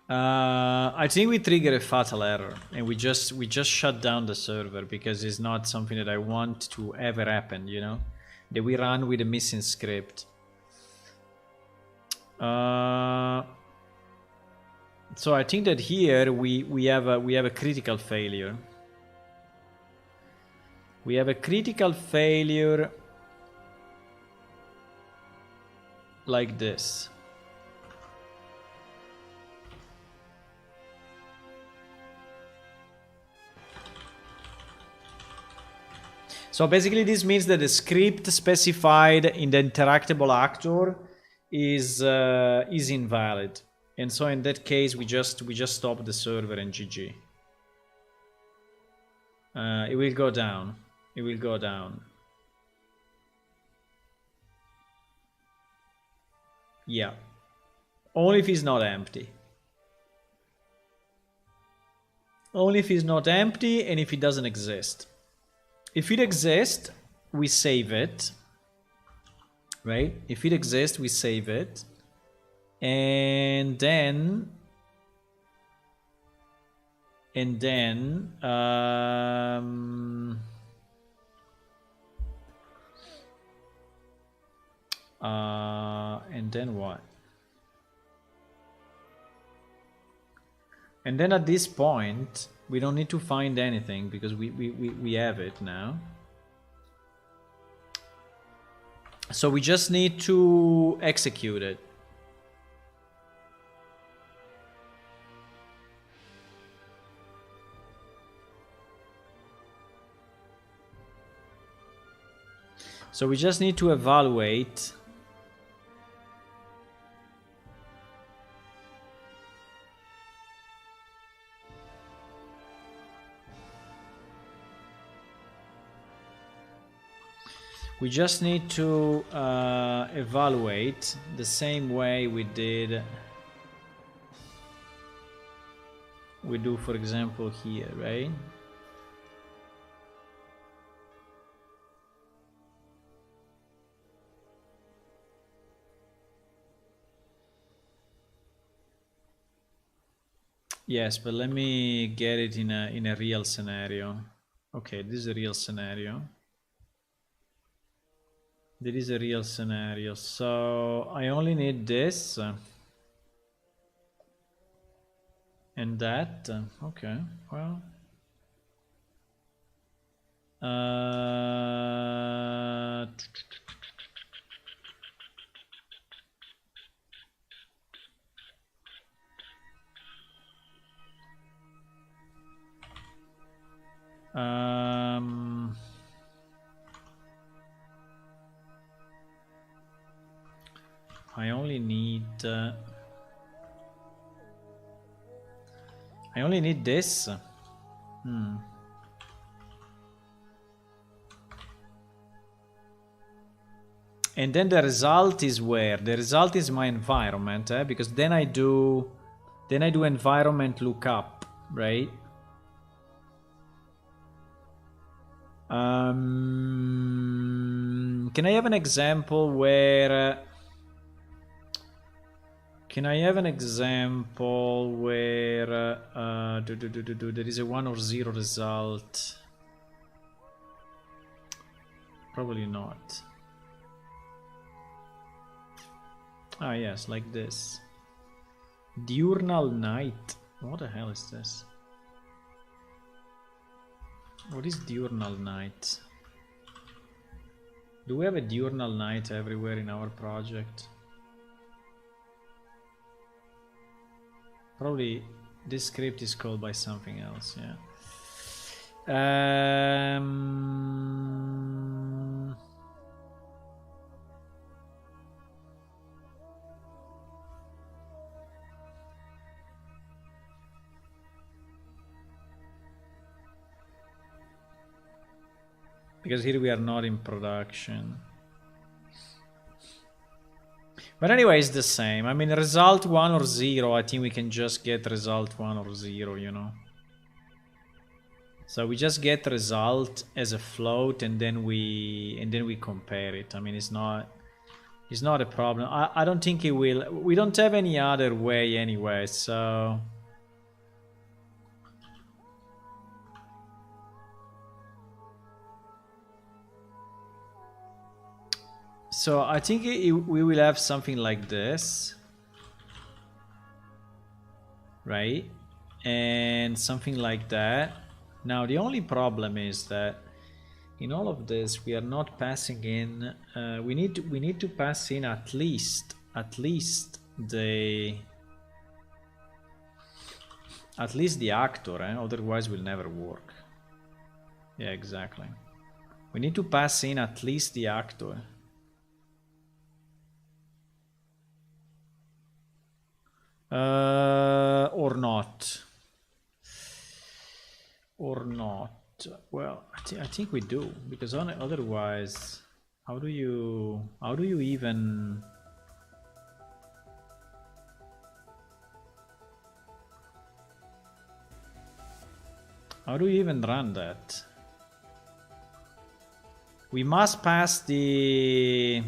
I think we trigger a fatal error, and we just shut down the server, because it's not something that I want to ever happen, you know, that we run with a missing script. So I think that here we have a critical failure. We have a critical failure like this. So basically this means that the script specified in the interactable actor is invalid. And so in that case we just stop the server and GG. It will go down. It will go down. Yeah. Only if it's not empty. Only if it's not empty and if it doesn't exist. If it exists, we save it. Right? If it exists, we save it. And then what? And then at this point, we don't need to find anything, because we have it now. So we just need to execute it. So we just need to evaluate We just need to evaluate the same way we do, for example, here, right? Yes, but let me get it in a real scenario. Okay, this is a real scenario. There is a real scenario, so I only need this and that. Okay, well, I only need this. And then the result is where? The result is my environment, because then I do environment lookup, right? Can I have an example where there is a 1 or 0 result? Probably not. Ah, yes, like this. Diurnal night. What the hell is this? What is diurnal night? Do we have a diurnal night everywhere in our project? Probably this script is called by something else, yeah. Because here we are not in production. But anyway, it's the same. I mean, result 1 or 0, I think we can just get result 1 or 0, you know. So we just get result as a float and then we compare it. I mean, it's not a problem. I don't think it will. We don't have any other way anyway, so I think we will have something like this, right? And something like that. Now the only problem is that in all of this we are not passing in. We need to pass in at least the actor, otherwise will never work. Yeah, exactly. We need to pass in at least the actor. Or not. Well, I think we do, because otherwise, how do you even? How do you even run that? We must pass the.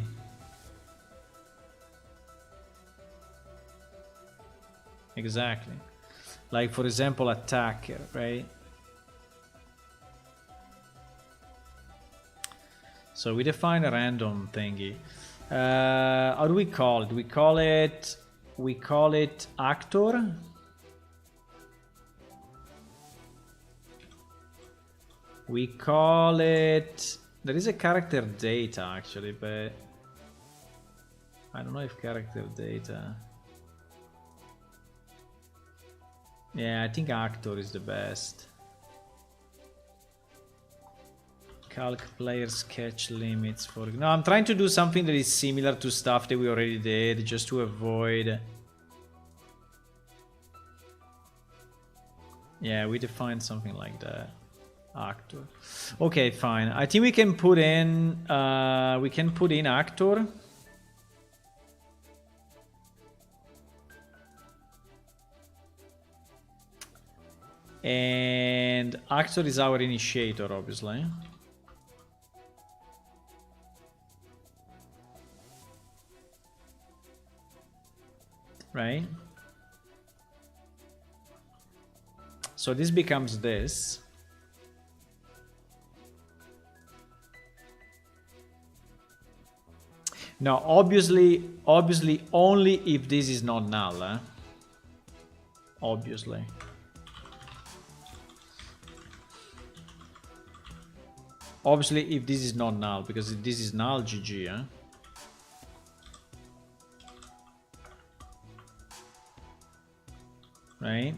Exactly. Like, for example, attacker, right? So we define a random thingy. How do we call it? We call it actor. We call it. There is a character data actually, but I don't know if character data. Yeah, I think actor is the best. Calc player sketch limits for. No, I'm trying to do something that is similar to stuff that we already did, just to avoid. Yeah, we defined something like that. actor. Okay, fine. I think we can put in actor. And actor is our initiator, obviously. Right? So this becomes this. Now, obviously only if this is not null, eh? Obviously. Obviously, if this is not null, because if this is null, GG, eh? Right?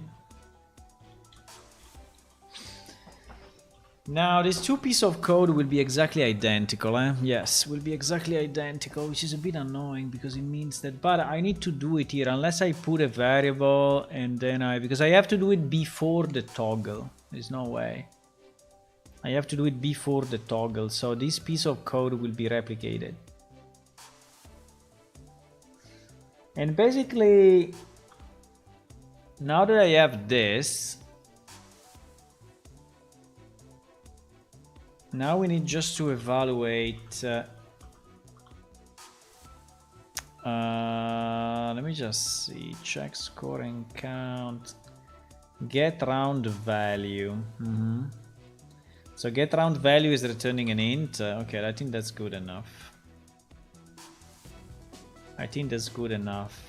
Now, these two pieces of code will be exactly identical, eh? Yes, will be exactly identical, which is a bit annoying because it means that, but I need to do it here unless I put a variable and then because I have to do it before the toggle. There's no way. I have to do it before the toggle, so this piece of code will be replicated. And basically, now that I have this, now we need just to evaluate. Let me just see. Check score and count. Get round value. So get round value is returning an int. Okay, I think that's good enough. I think that's good enough.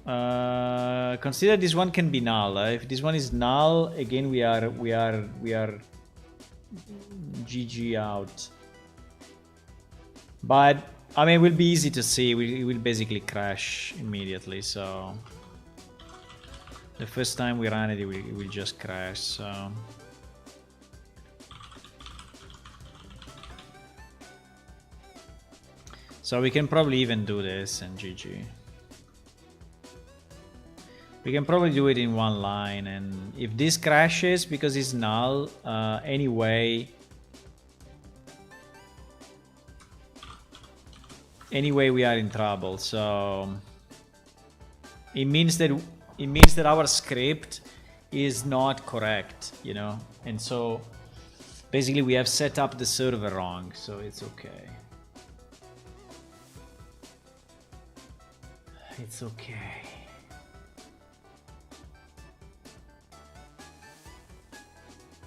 Consider this one can be null. If this one is null, again we are GG out. But I mean, it will be easy to see. It will basically crash immediately. So the first time we run it, it will just crash. So we can probably even do this and GG. We can probably do it in one line, and if this crashes because it's null, anyway we are in trouble. So it means that our script is not correct, you know, and so basically we have set up the server wrong, so it's okay. It's okay.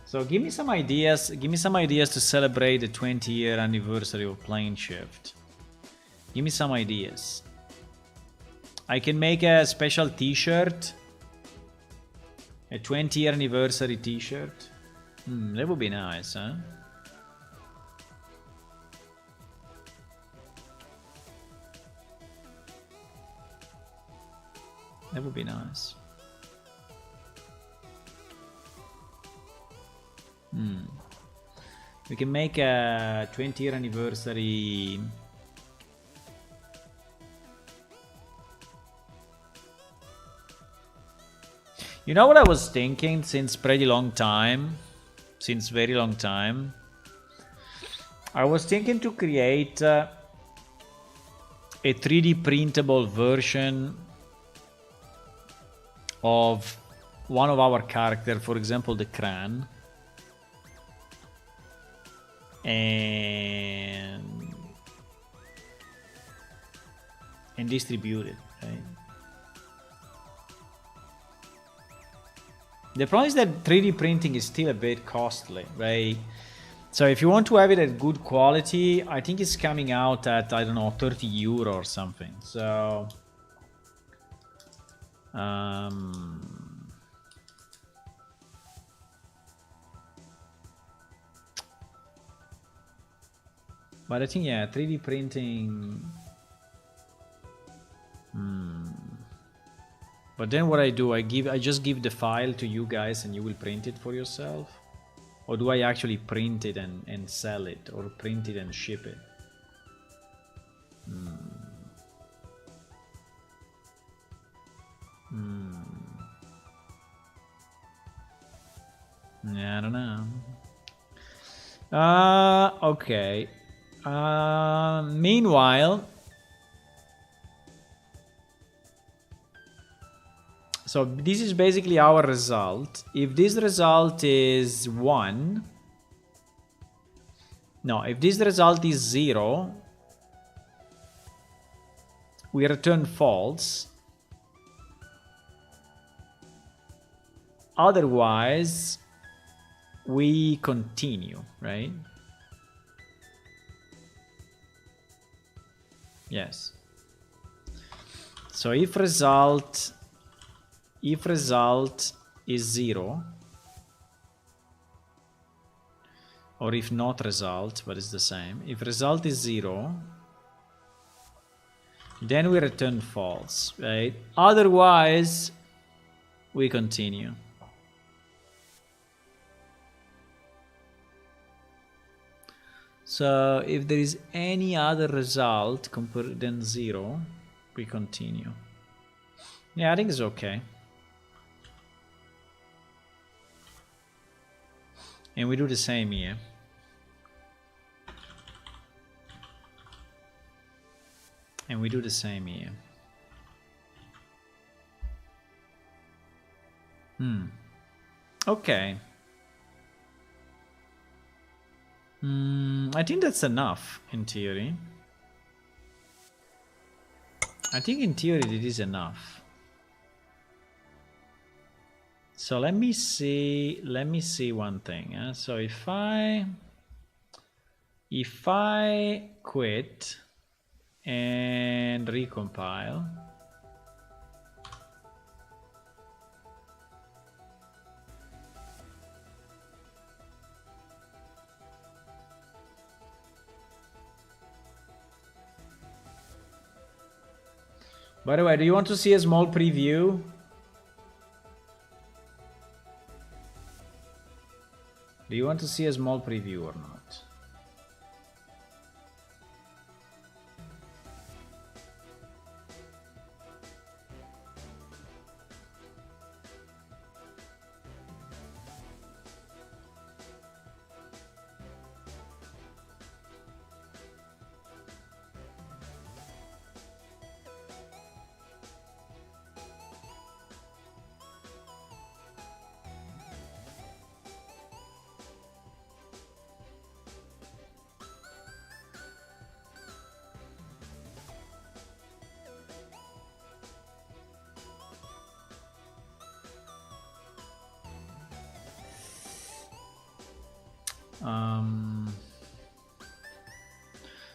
So give me some ideas. Give me some ideas to celebrate the 20-year anniversary of Plane Shift. Give me some ideas. I can make a special T-shirt, a 20-year anniversary T-shirt. That would be nice, huh? That would be nice. We can make a 20-year anniversary. You know what I was thinking since pretty long time? Since very long time. I was thinking to create a 3D printable version of one of our characters, for example, the Kran. And distribute it, right? The problem is that 3D printing is still a bit costly, right? So if you want to have it at good quality, I think it's coming out at, I don't know, 30 euro or something. So but I think, yeah, 3D printing. But then what I do, I just give the file to you guys and you will print it for yourself? Or do I actually print it and sell it, or print it and ship it? I don't know. Okay. Meanwhile, so this is basically our result. If this result is 1, no, if this result is 0, we return false. Otherwise, we continue, right? Yes. So if result is 0, or if not result, but it's the same. If result is 0, then we return false, right? Otherwise, we continue. So if there is any other result than 0, we continue. Yeah, I think it's okay. And we do the same here. And we do the same here. Okay. I think that's enough in theory. I think in theory it is enough. So let me see one thing. So if I quit and recompile, by the way, do you want to see a small preview? Do you want to see a small preview or not?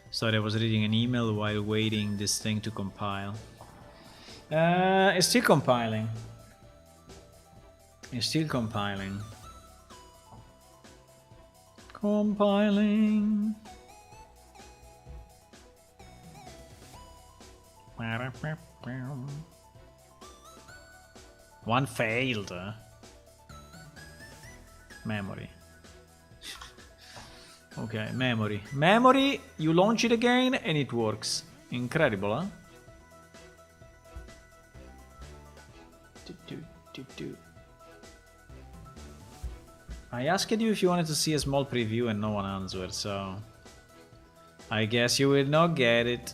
Sorry, I was reading an email while waiting this thing to compile. It's still compiling. It's still compiling. Compiling. One failed. Memory. Okay, memory. Memory, you launch it again and it works. Incredible, huh? I asked you if you wanted to see a small preview and no one answered, so I guess you will not get it.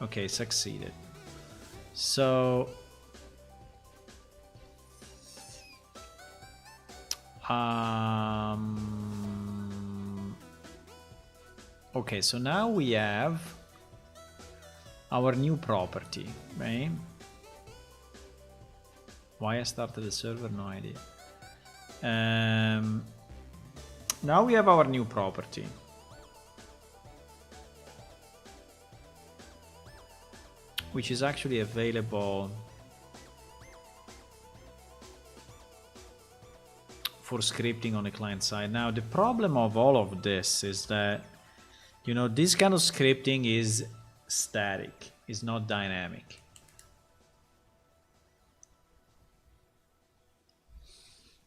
Okay, succeeded. So okay, so now we have our new property, right? Why I started the server, no idea. Now we have our new property. Which is actually available for scripting on the client side. Now, the problem of all of this is that, you know, this kind of scripting is static, it's not dynamic.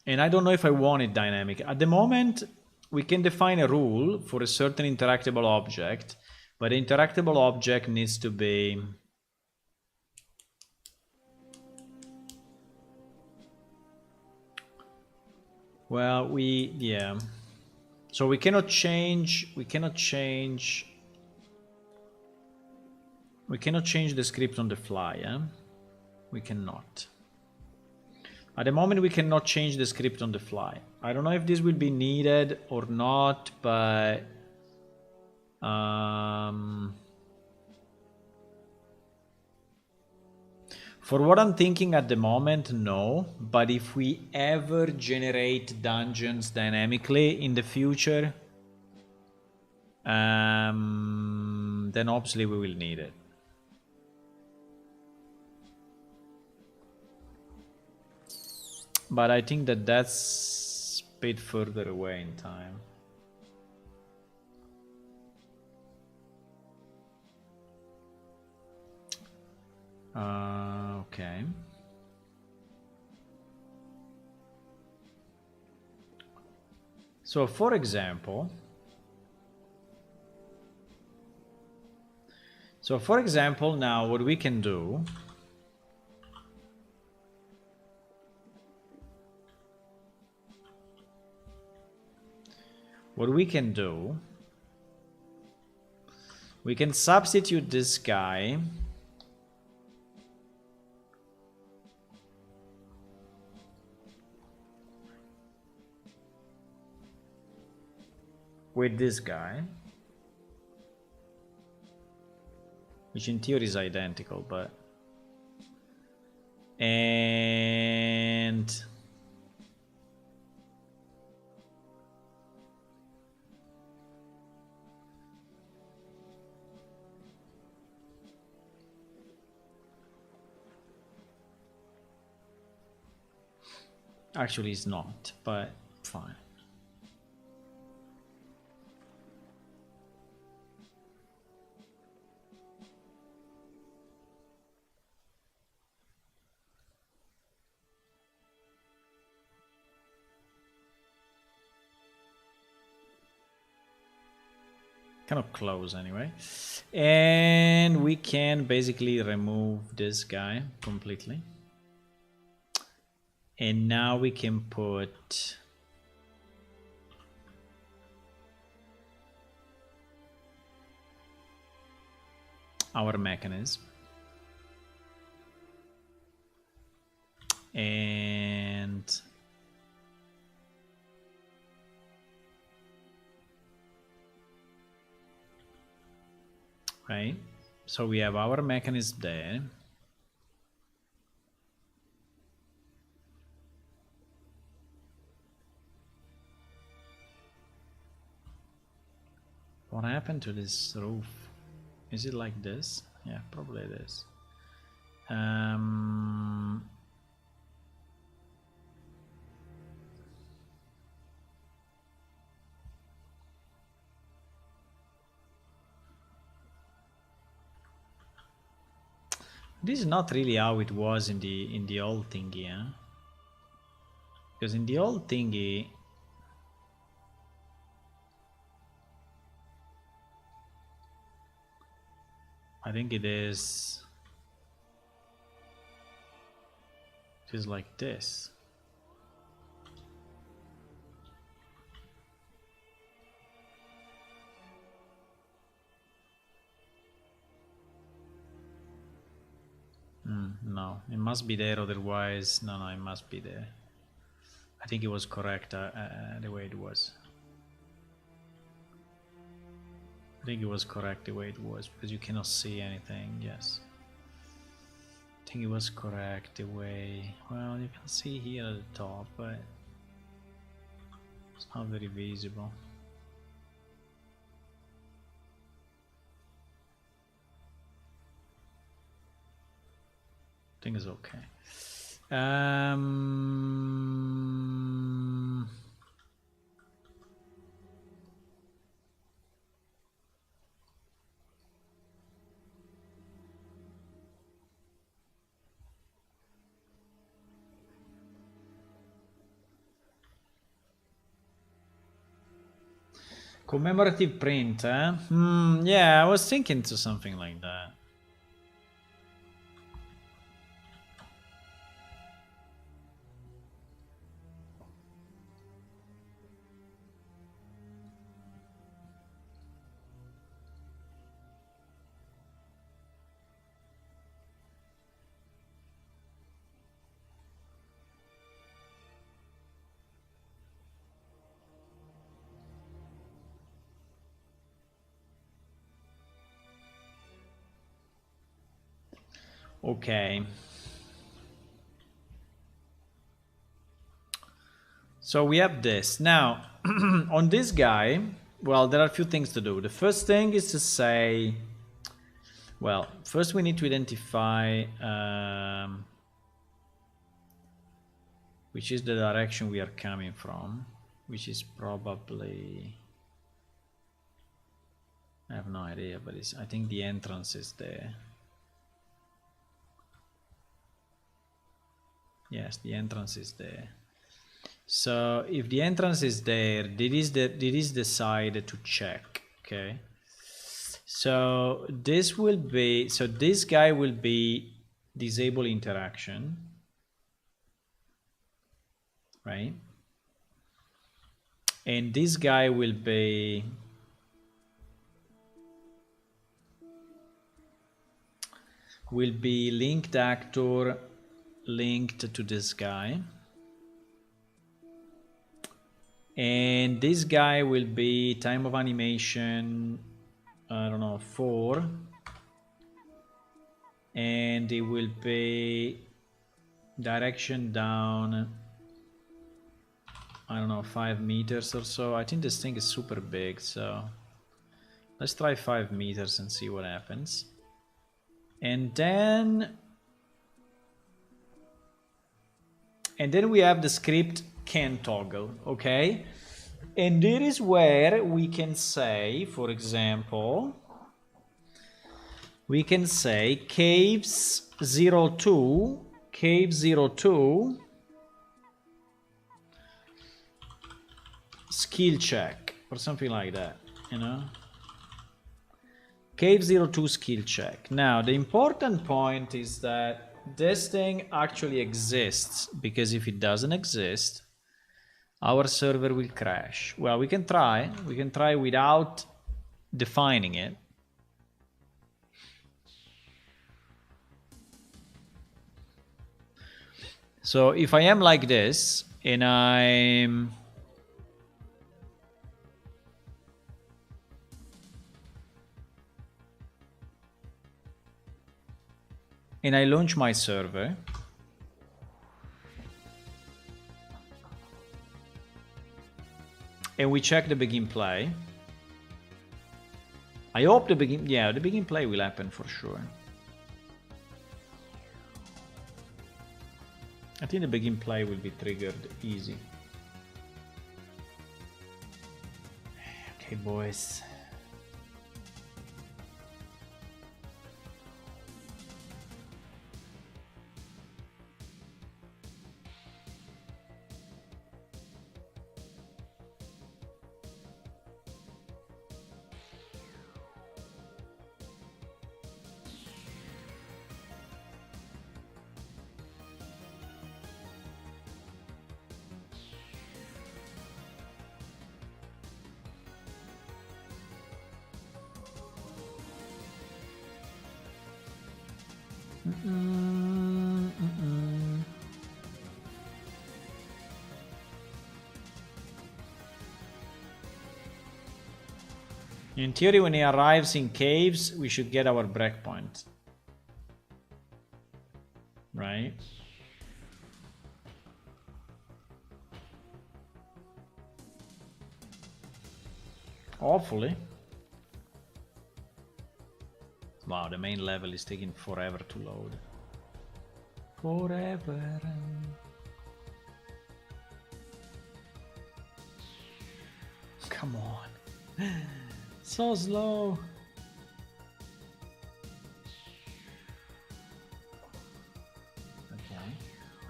And I don't know if I want it dynamic. At the moment, we can define a rule for a certain interactable object, but the interactable object needs to be Well, yeah. So we cannot change the script on the fly, eh? We cannot. At the moment, we cannot change the script on the fly. I don't know if this will be needed or not, but for what I'm thinking at the moment, no. But if we ever generate dungeons dynamically in the future, then obviously we will need it. But I think that that's a bit further away in time. Okay. So for example, now what we can do we can substitute this guy with this guy, which in theory is identical, but and actually it's not, but fine. Kind of close anyway. And we can basically remove this guy completely. And now we can put our mechanism. And right, so we have our mechanism there. What happened to this roof? Is it like this? Yeah, probably it is. This is not really how it was in the old thingy, huh? Because in the old thingy, I think it is like this. No, it must be there, otherwise no, it must be there. I think it was correct the way it was. I think it was correct the way it was, because you cannot see anything. Yes, I think it was correct the way, well, you can see here at the top, but it's not very visible. I think it's okay. Commemorative print, eh? Yeah, I was thinking to something like that. Okay. So we have this. Now, on this guy, well, there are a few things to do. The first thing is to say, well, first we need to identify which is the direction we are coming from, which is probably, I have no idea, but I think the entrance is there. Yes, the entrance is there. So if the entrance is there, this is the side to check. Okay. So this will be, so this guy will be disable interaction, right? And this guy will be linked actor linked to this guy. And this guy will be time of animation, I don't know, 4. And it will be direction down, I don't know, 5 meters or so. I think this thing is super big, so let's try 5 meters and see what happens. And then we have the script can toggle, okay? And there is where we can say, for example, we can say caves 02, cave 02, skill check, or something like that, you know? Cave 02 skill check. Now, the important point is that this thing actually exists, because if it doesn't exist, our server will crash. Well, we can try without defining it. So if I am like this and I launch my server, and we check the begin play. I hope the begin play will happen for sure. I think the begin play will be triggered easy. Okay, boys. In theory, when he arrives in caves, we should get our breakpoint. Right? Hopefully. Wow, the main level is taking forever to load. Forever. Come on. So slow. Okay.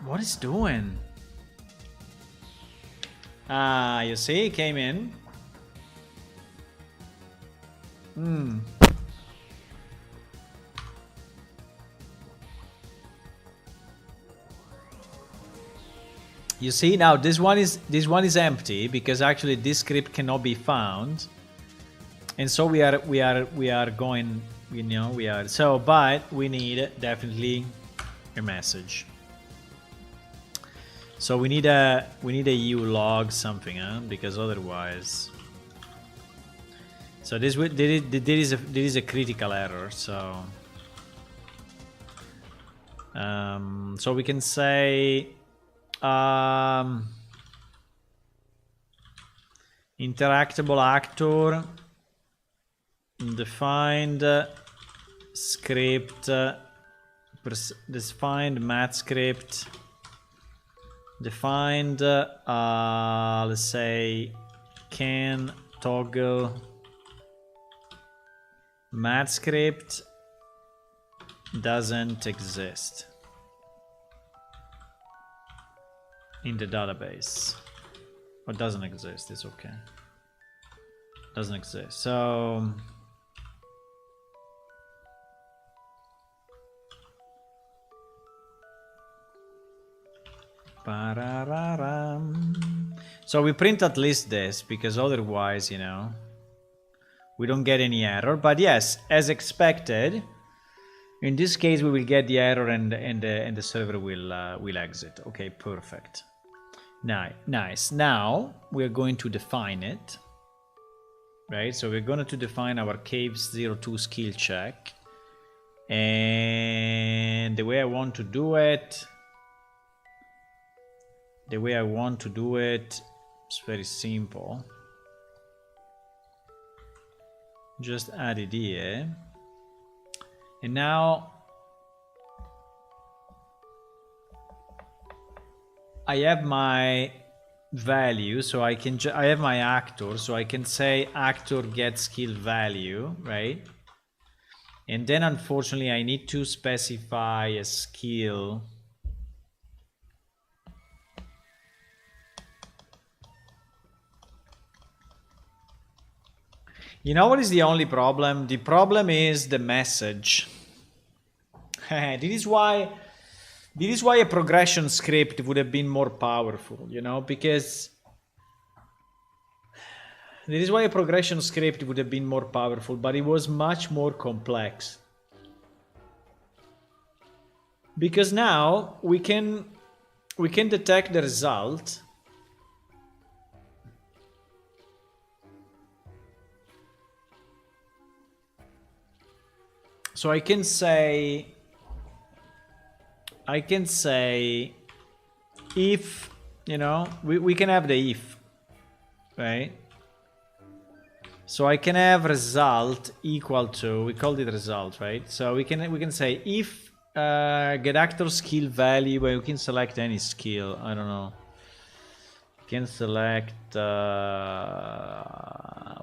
What is doing? Ah, you see, it came in. You see now this one is empty because actually this script cannot be found, and so we are going, you know, we are so, but we need definitely a message. So we need a EU log something, huh? Because otherwise, so there is a critical error. So So we can say interactable actor defined script defined math script defined let's say can toggle math script doesn't exist in the database, or doesn't exist, it's okay, doesn't exist. So so we print at least this, because otherwise, you know, we don't get any error. But yes, as expected, in this case we will get the error and the server will exit. Okay, perfect. Nice. Now we're going to define it, right? So we're going to define our caves 02 skill check, and the way I want to do it is very simple. Just add it here, and now I have my value, so I have my actor, so I can say actor get skill value, right? And then unfortunately I need to specify a skill. You know what is the only problem? The problem is the message. This is why a progression script would have been more powerful, you know, because this is why a progression script would have been more powerful, but it was much more complex. Because now we can detect the result. So I can say if, you know, we can have the if, right? So I can have result equal to, we called it result, right? So we can say if get actor skill value, but you can select any skill, I don't know. You can select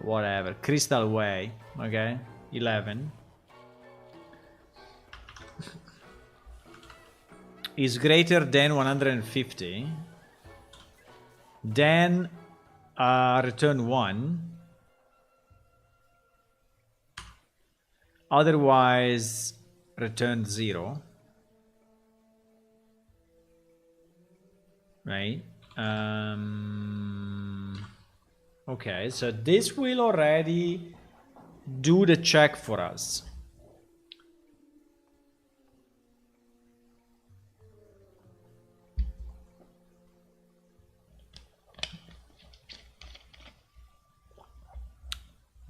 whatever, Crystal Way, okay, 11. Is greater than 150, then return 1, otherwise return 0, right? Okay, so this will already do the check for us.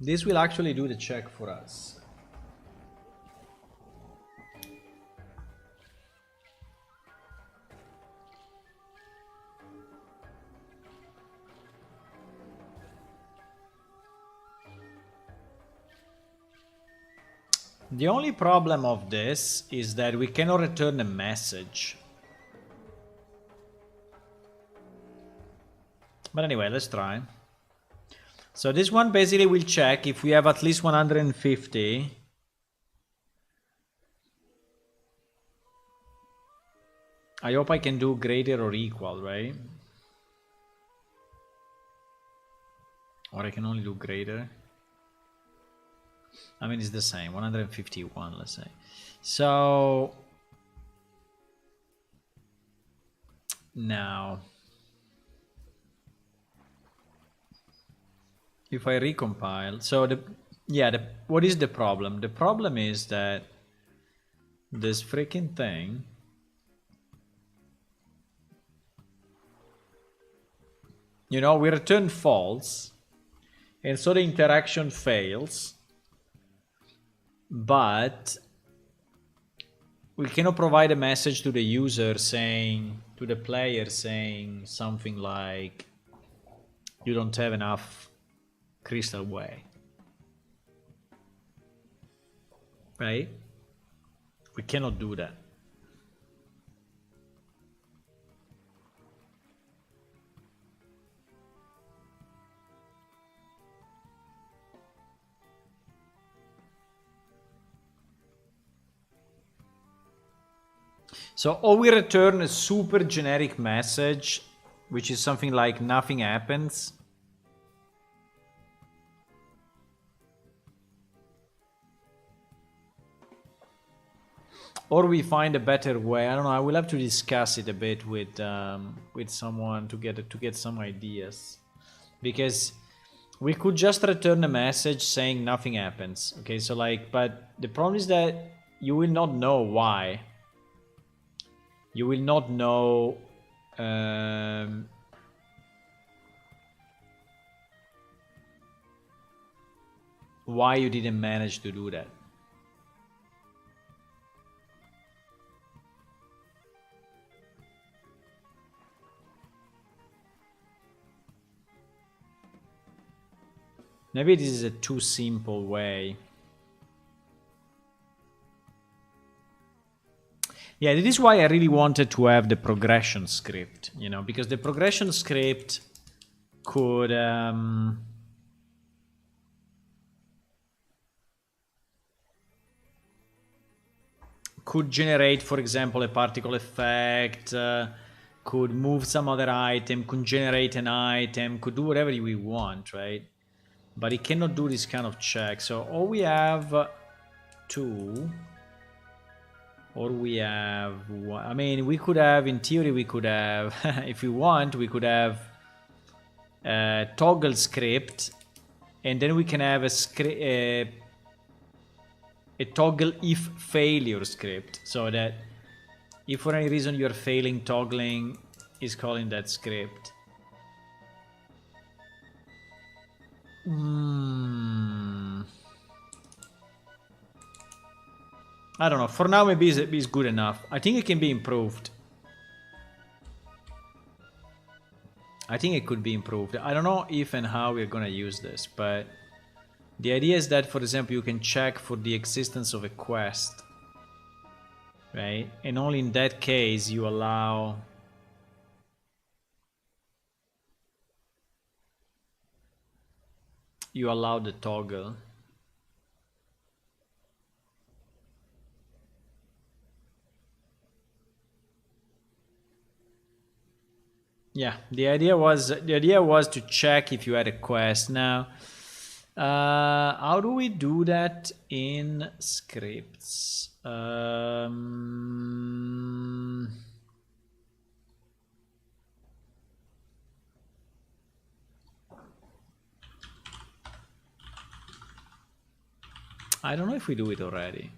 This will actually do the check for us. The only problem of this is that we cannot return a message. But anyway, let's try. So this one basically will check if we have at least 150. I hope I can do greater or equal, right? Or I can only do greater. I mean, it's the same, 151, let's say. So now, if I recompile, so what is the problem? The problem is that this freaking thing you know, we return false, and so the interaction fails. But we cannot provide a message to the user saying, to the player saying something like, you don't have enough crystal whey. Right? We cannot do that. So, or we return a super generic message, which is something like nothing happens. Or we find a better way. I don't know. I will have to discuss it a bit with someone to get some ideas, because we could just return a message saying nothing happens. Okay, so like, but the problem is that you will not know why. You will not know why you didn't manage to do that. Maybe this is a too simple way. Yeah, this is why I really wanted to have the progression script, you know, because the progression script could generate, for example, a particle effect, could move some other item, could generate an item, could do whatever we want, right? But it cannot do this kind of check. So all we have two, or we have one. I mean, we could have, in theory, we could have, if we want, we could have a toggle script, and then we can have a toggle if failure script, so that if for any reason you're failing toggling, is calling that script. I don't know. For now, maybe it's good enough. I think it can be improved. I think it could be improved. I don't know if and how we're gonna use this, but the idea is that, for example, you can check for the existence of a quest, right? And only in that case you allow the toggle. Yeah, the idea was to check if you had a quest. Now, how do we do that in scripts? I don't know if we do it already.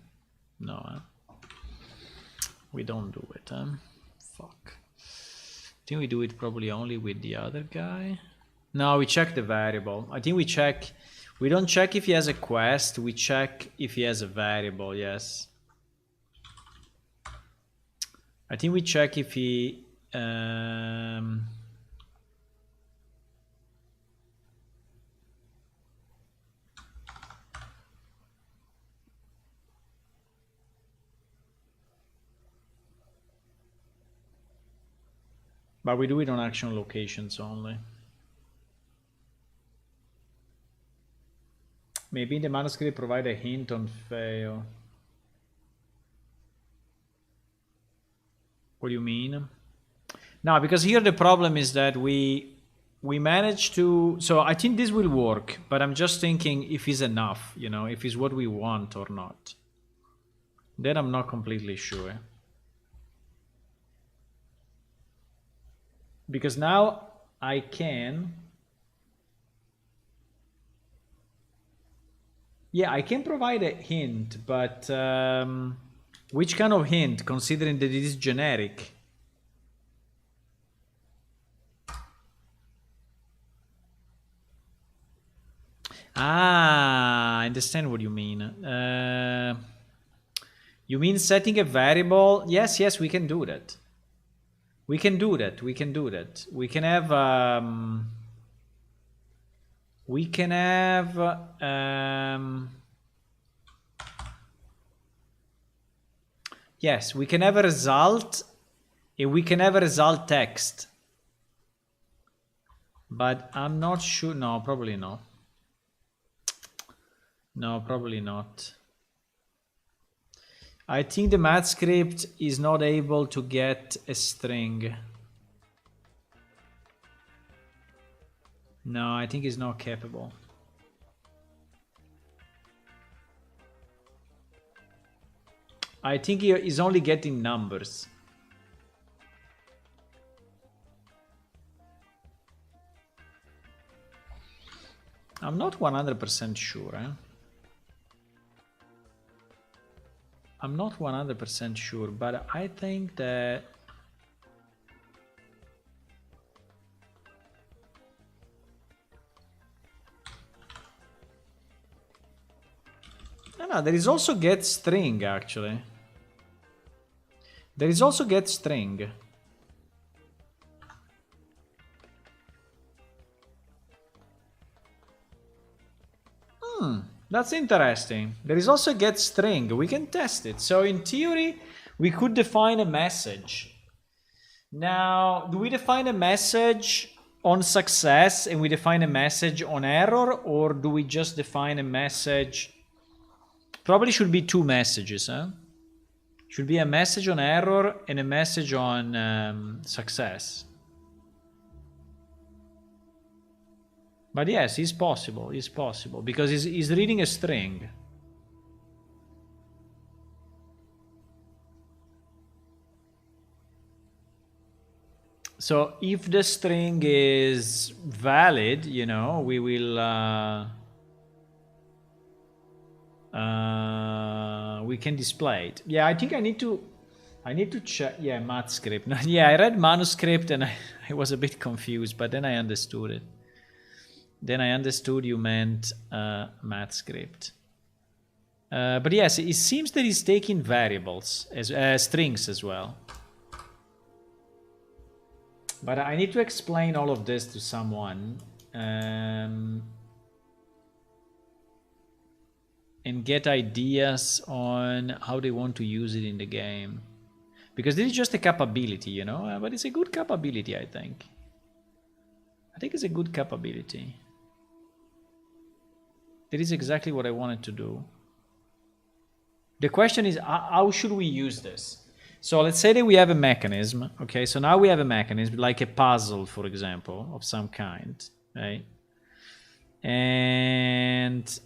No, we don't do it. Fuck. I think we do it probably only with the other guy. No, we check the variable. I think we check. We don't check if he has a quest. We check if he has a variable. Yes. I think we check if he. But we do it on action locations only. Maybe in the manuscript provide a hint on fail. What do you mean? No, because here the problem is that we managed to. So I think this will work, but I'm just thinking if it's enough, you know, if it's what we want or not. Then I'm not completely sure. Because now I can. Yeah, I can provide a hint, but which kind of hint, considering that it is generic? Ah, I understand what you mean. You mean setting a variable? Yes, we can do that. We can do that. We can have yes, we can have a result, and we can have a result text. But I'm not sure. No, probably not. No, probably not. I think the math script is not able to get a string. No, I think it's not capable. I think he is only getting numbers. I'm not 100% sure. I'm not 100% sure, but I think that... No, there is also get string, actually. There is also get string. That's interesting. There is also get string. We can test it. So in theory, we could define a message. Now, do we define a message on success and we define a message on error, or do we just define a message? Probably should be two messages, huh? Should be a message on error and a message on success. But yes, it's possible, because he's reading a string. So if the string is valid, you know, we will we can display it. Yeah, I think I need to check. Yeah, math script. Yeah, I read manuscript and I was a bit confused, but then I understood it. Then I understood you meant math script. But yes, it seems that he's taking variables, as strings as well. But I need to explain all of this to someone. And get ideas on how they want to use it in the game. Because this is just a capability, you know? But it's a good capability, I think. I think it's a good capability. That is exactly what I wanted to do. The question is, how should we use this? So let's say that we have a mechanism. Okay, so now we have a mechanism, like a puzzle, for example, of some kind, right? And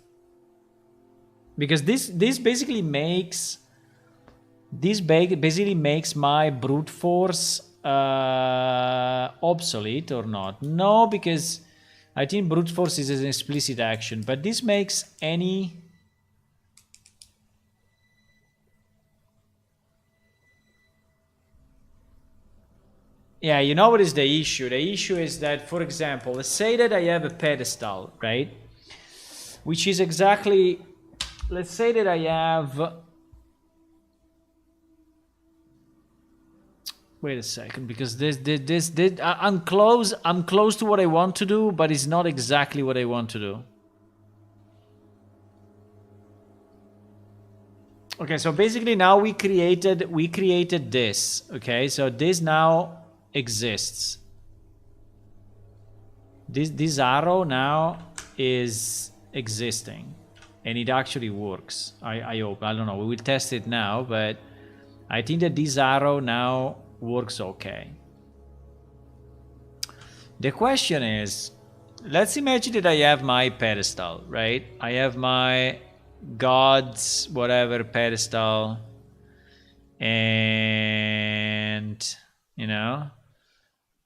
because this basically makes my brute force obsolete or not? No, because I think brute force is an explicit action, but this makes any... Yeah, you know what is the issue? The issue is that, for example, let's say that I have a pedestal, right? Which is exactly... Let's say that I have... Wait a second, because I'm close to what I want to do, but it's not exactly what I want to do. Okay, so basically now we created this. Okay, so this now exists. This arrow now is existing, and it actually works. I hope. I don't know. We will test it now, but I think that this arrow now works okay. The question is, let's imagine that I have my pedestal, right? I have my God's whatever pedestal, and you know,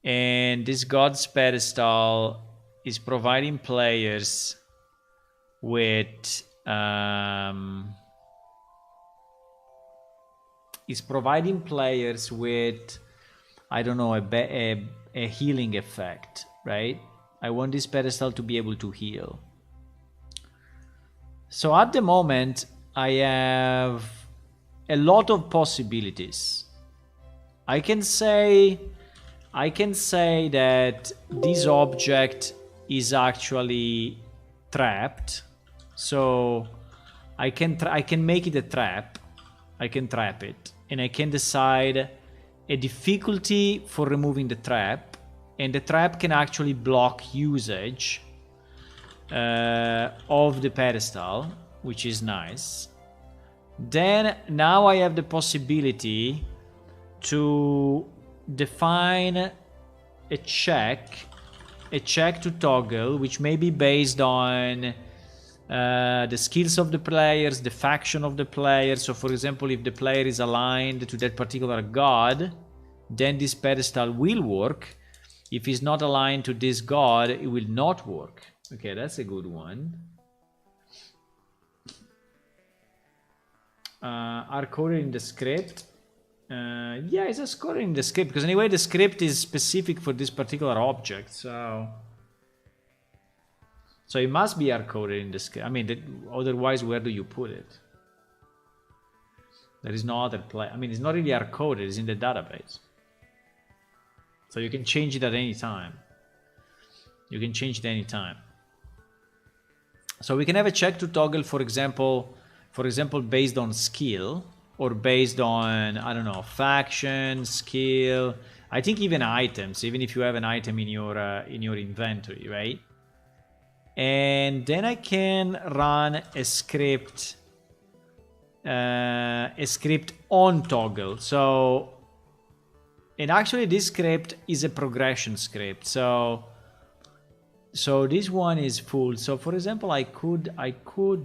and this God's pedestal is providing players with I don't know, a healing effect, right? I want this pedestal to be able to heal. So at the moment I have a lot of possibilities. I can say that this object is actually trapped, so I can make it a trap. I can trap it, and I can decide a difficulty for removing the trap, and the trap can actually block usage of the pedestal, which is nice. Then now I have the possibility to define a check to toggle, which may be based on the skills of the players, the faction of the player. So for example, if the player is aligned to that particular god, then this pedestal will work. If he's not aligned to this god, it will not work. Okay, that's a good one. Are coded in the script. Yeah, it's coded in the script, because anyway the script is specific for this particular object, so it must be hard-coded in the script. I mean, otherwise where do you put it? There is no other place. I mean, it's not really hard-coded, it's in the database. So you can change it at any time. You can change it any time. So we can have a check to toggle, for example, based on skill, or based on, I don't know, faction, skill. I think even items, even if you have an item in your inventory, right? And then I can run a script on toggle. So, and actually this script is a progression script. So this one is full. So for example, I could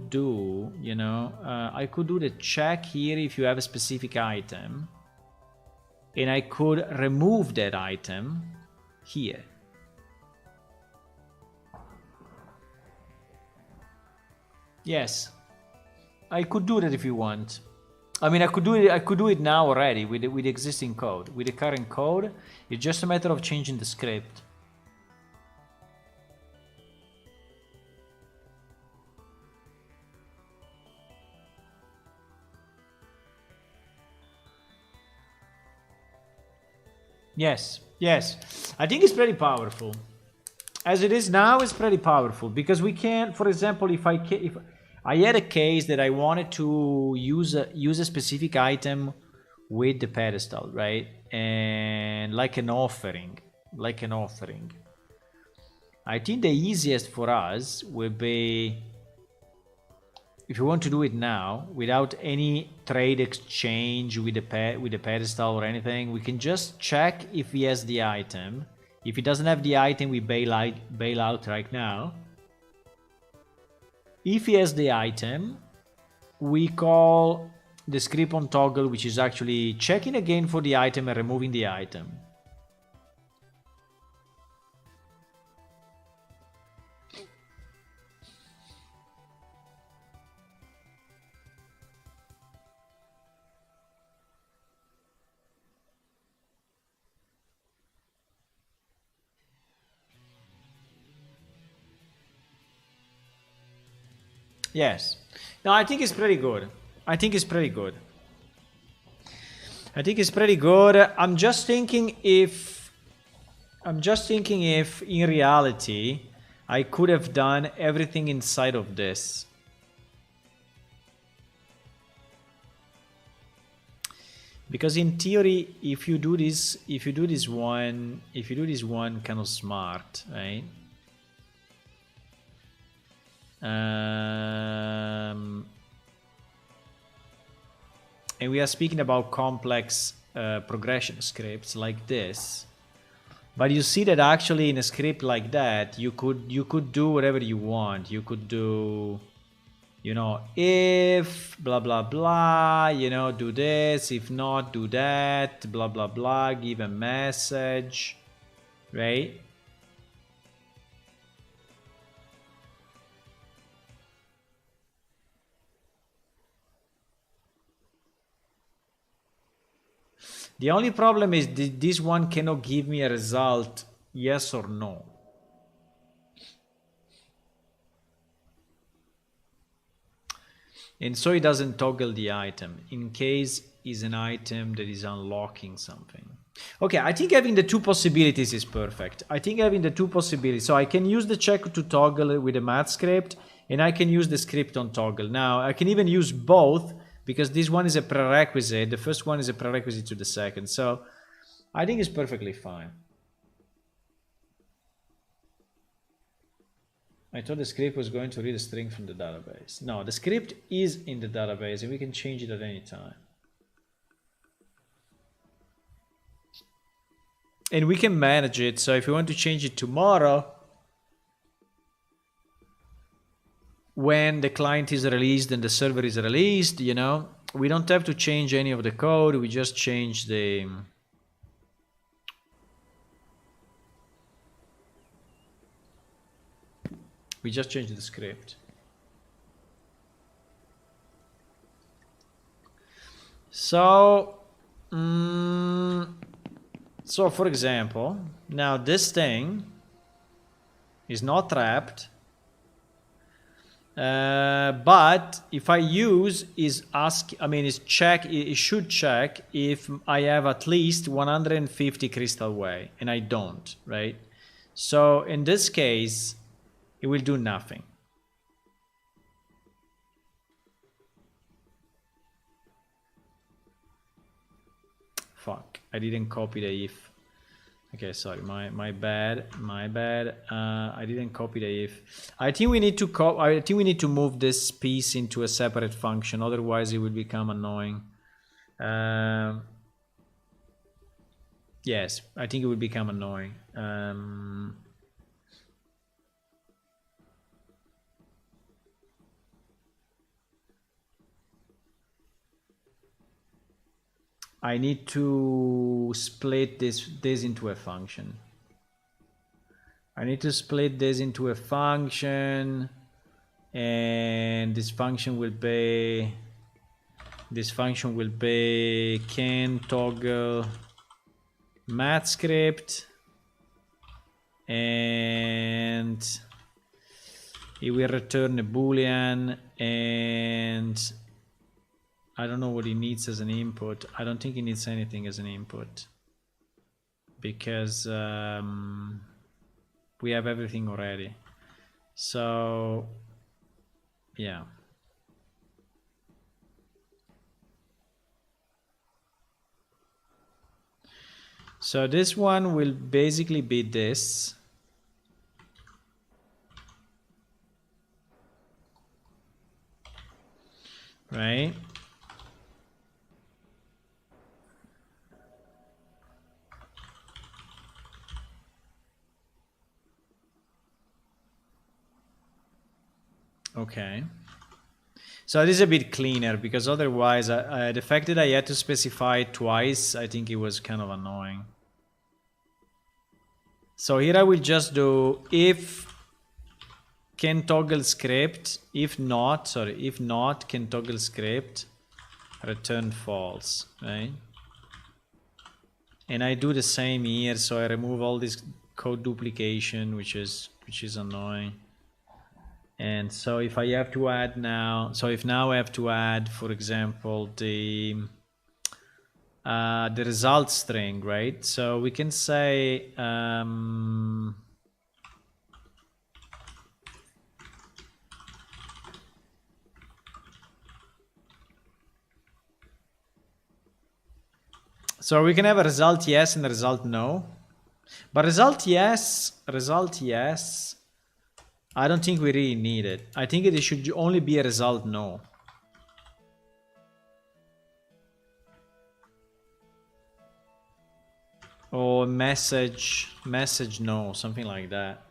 do, you know, I could do the check here if you have a specific item, and I could remove that item here. Yes, I could do that if you want. I mean, I could do it now already with the existing code. With the current code, it's just a matter of changing the script. Yes, I think it's pretty powerful. As it is now, it's pretty powerful, because we can, for example, if I had a case that I wanted to use a specific item with the pedestal, right? And like an offering. I think the easiest for us would be, if you want to do it now, without any trade exchange with the pedestal or anything, we can just check if he has the item. If he doesn't have the item, we bail out right now. If he has the item, we call the script on toggle, which is actually checking again for the item and removing the item. Yes. No, I think it's pretty good. I'm just thinking if in reality I could have done everything inside of this. Because in theory, if you do this one kind of smart, right? And we are speaking about complex progression scripts like this, but you see that actually in a script like that you could do whatever you want. You could do, you know, if blah blah blah, you know, do this, if not do that, blah blah blah, give a message, right? The only problem is this one cannot give me a result, yes or no. And so it doesn't toggle the item in case is an item that is unlocking something. Okay, I think having the two possibilities is perfect. I think having the two possibilities. So I can use the check to toggle with the math script, and I can use the script on toggle. Now, I can even use both because this one is a prerequisite. The first one is a prerequisite to the second. So I think it's perfectly fine. I thought the script was going to read a string from the database. No, the script is in the database and we can change it at any time. And we can manage it. So if we want to change it tomorrow, when the client is released and the server is released, you know, we don't have to change any of the code. We just change the... We just change the script. So, so for example, now this thing is not wrapped, but if I use is ask, I mean, is check, it should check if I have at least 150 crystal whey, and I don't, right? So in this case, it will do nothing. Fuck, I didn't copy the if. Okay, sorry, my bad. I didn't copy the if. I think we need to move this piece into a separate function, otherwise it will become annoying. Yes, I think it will become annoying. I need to split this into a function. I need to split this into a function, and this function will be can toggle math script, and it will return a boolean, and I don't know what it needs as an input. I don't think it needs anything as an input because we have everything already. So yeah. So this one will basically be this. Right? Okay. So this is a bit cleaner because otherwise the fact that I had to specify it twice, I think it was kind of annoying. So here I will just do if can toggle script, if not can toggle script, return false, right? And I do the same here, so I remove all this code duplication, which is annoying. And so if I have to add now, so if now I have to add, for example, the result string, right? So we can say so we can have a result yes and a result no. But result yes, I don't think we really need it. I think it should only be a result no. Or message no, something like that.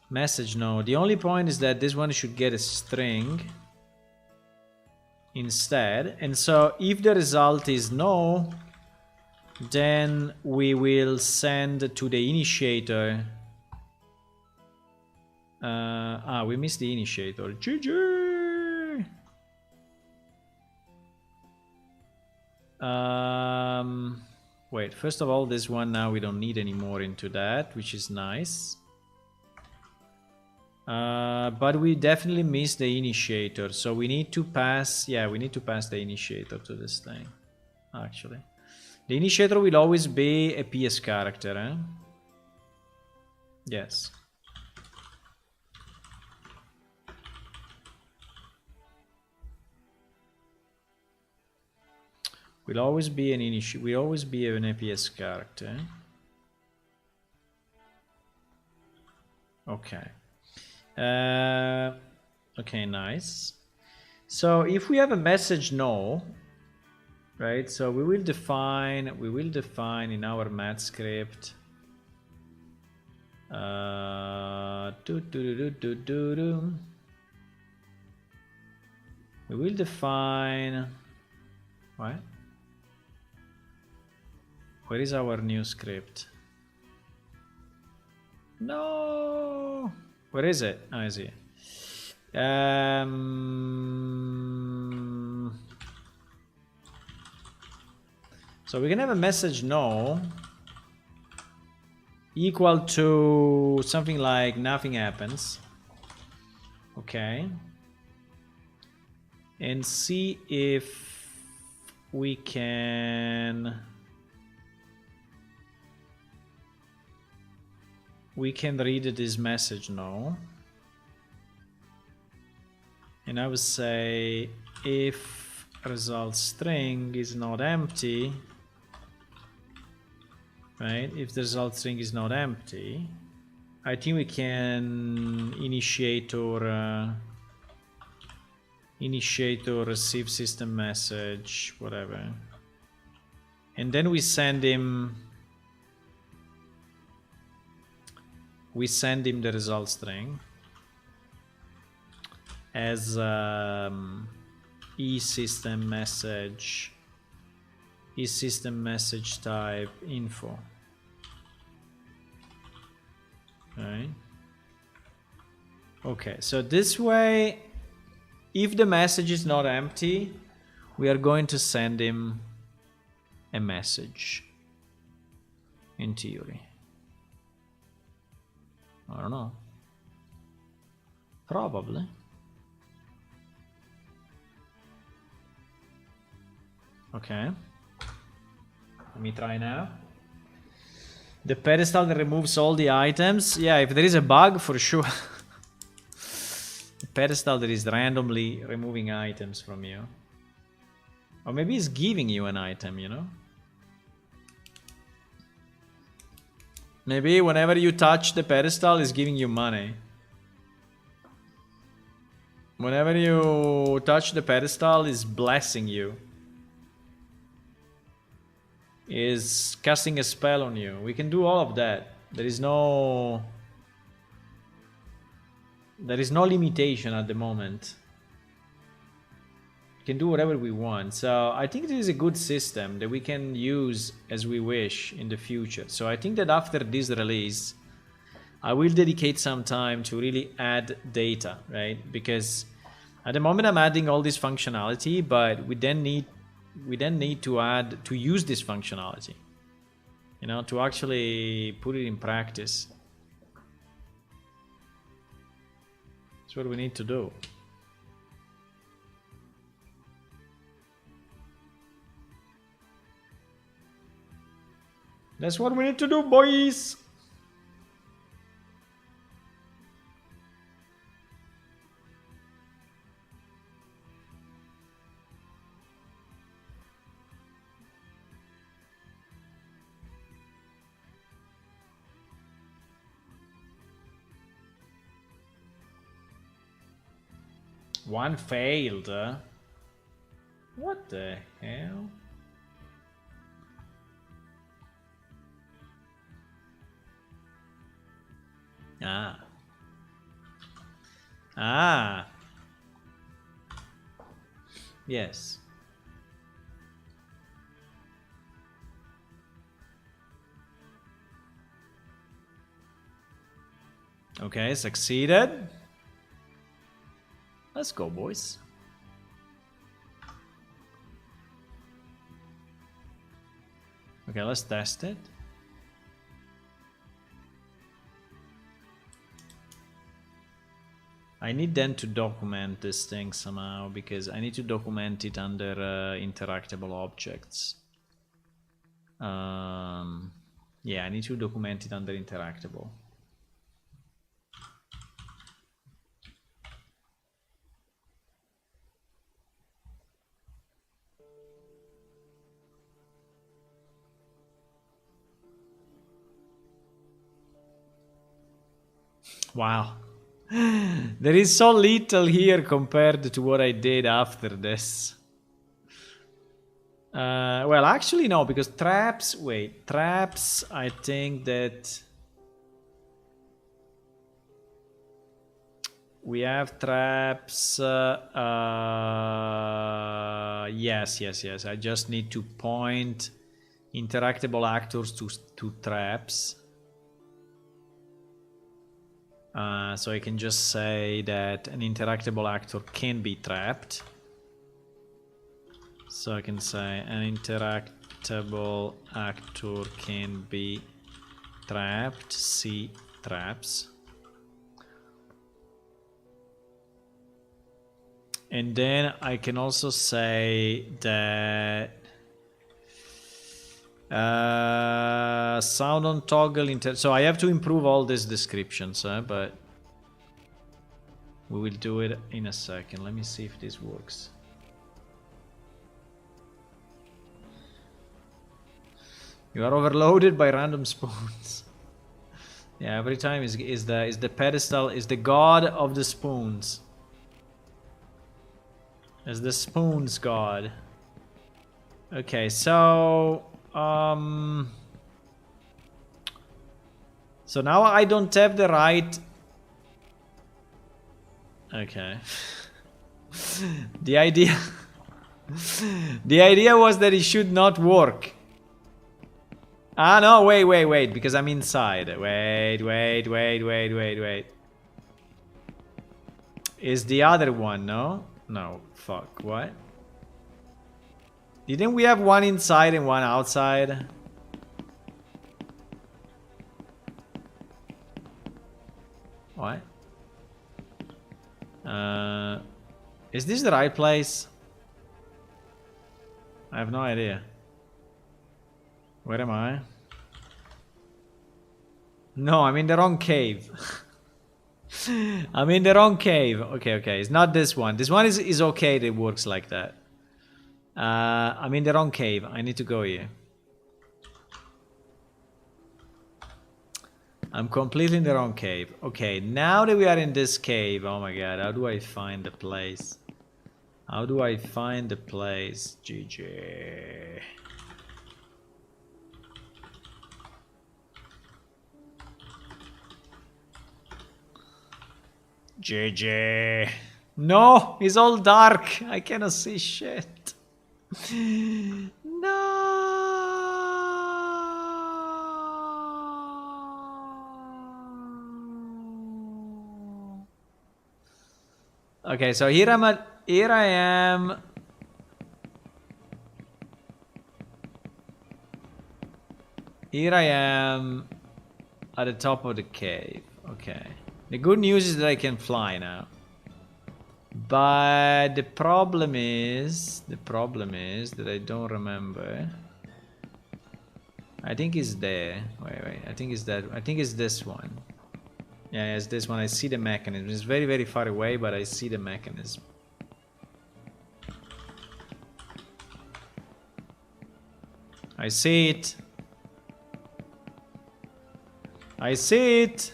Message no. The only point is that this one should get a string instead. And so if the result is no, then we will send to the initiator. We missed the initiator. GG! Wait, first of all, this one now we don't need any more into that, which is nice. But we definitely miss the initiator, so we need to pass, yeah, we need to pass the initiator to this thing, actually. The initiator will always be a PS character, eh? Yes. Will always be an will always be an APS character. Okay. Okay, nice. So if we have a message no, right? So we will define in our math script. We will define what? Where is our new script? No. Where is it? Oh, I see. So we can have a message no equal to something like nothing happens. Okay. And see if we can read this message no. And I would say if result string is not empty, right? If the result string is not empty, I think we can initiator receive system message, whatever. And then we send him the result string as e-system message type info. Right? Okay, so this way, if the message is not empty, we are going to send him a message, in theory. I don't know. Probably. Okay. Let me try now. The pedestal that removes all the items. Yeah, if there is a bug, for sure. The pedestal that is randomly removing items from you. Or maybe it's giving you an item, you know? Maybe whenever you touch the pedestal, it's giving you money. Whenever you touch the pedestal, it's blessing you. Is casting a spell on you. We can do all of that. There is no limitation at the moment. We can do whatever we want. So I think this is a good system that we can use as we wish in the future. So I think that after this release, I will dedicate some time to really add data, right? Because at the moment I'm adding all this functionality, but we then need to use this functionality, you know, to actually put it in practice. That's what we need to do. That's what we need to do, boys. One failed. What the hell? Ah. Yes. Okay, succeeded. Let's go, boys. Okay, let's test it. I need then to document this thing somehow, because I need to document it under interactable objects. Yeah, I need to document it under interactable. Wow. There is so little here compared to what I did after this. Well, actually no, because traps, wait, traps, I think that we have traps, yes, I just need to point interactable actors to traps. So I can just say that an interactable actor can be trapped. So I can say an interactable actor can be trapped, see traps. And then I can also say that sound on toggle so I have to improve all these descriptions, but we will do it in a second. Let me see if this works. You are overloaded by random spoons. Yeah, every time is the pedestal, is the god of the spoons. Is the spoons god. Okay, so so now I don't have the right. Okay. The idea was that it should not work. Ah, no, wait, because I'm inside. Wait. Is the other one, no? No, fuck, what? Didn't we have one inside and one outside? What? Is this the right place? I have no idea. Where am I? No, I'm in the wrong cave. I'm in the wrong cave. Okay. It's not this one. This one is okay. It works like that. I'm in the wrong cave. I need to go here. I'm completely in the wrong cave. Okay, now that we are in this cave, oh my god, how do I find the place? How do I find the place? GG. GG. No, it's all dark. I cannot see shit. No. Okay, so here I am. Here I am at the top of the cave. Okay. The good news is that I can fly now. But the problem is that I don't remember. I think it's there. Wait. I think it's that. I think it's this one. Yeah, it's this one. I see the mechanism. It's very, very far away, but I see the mechanism. I see it. I see it.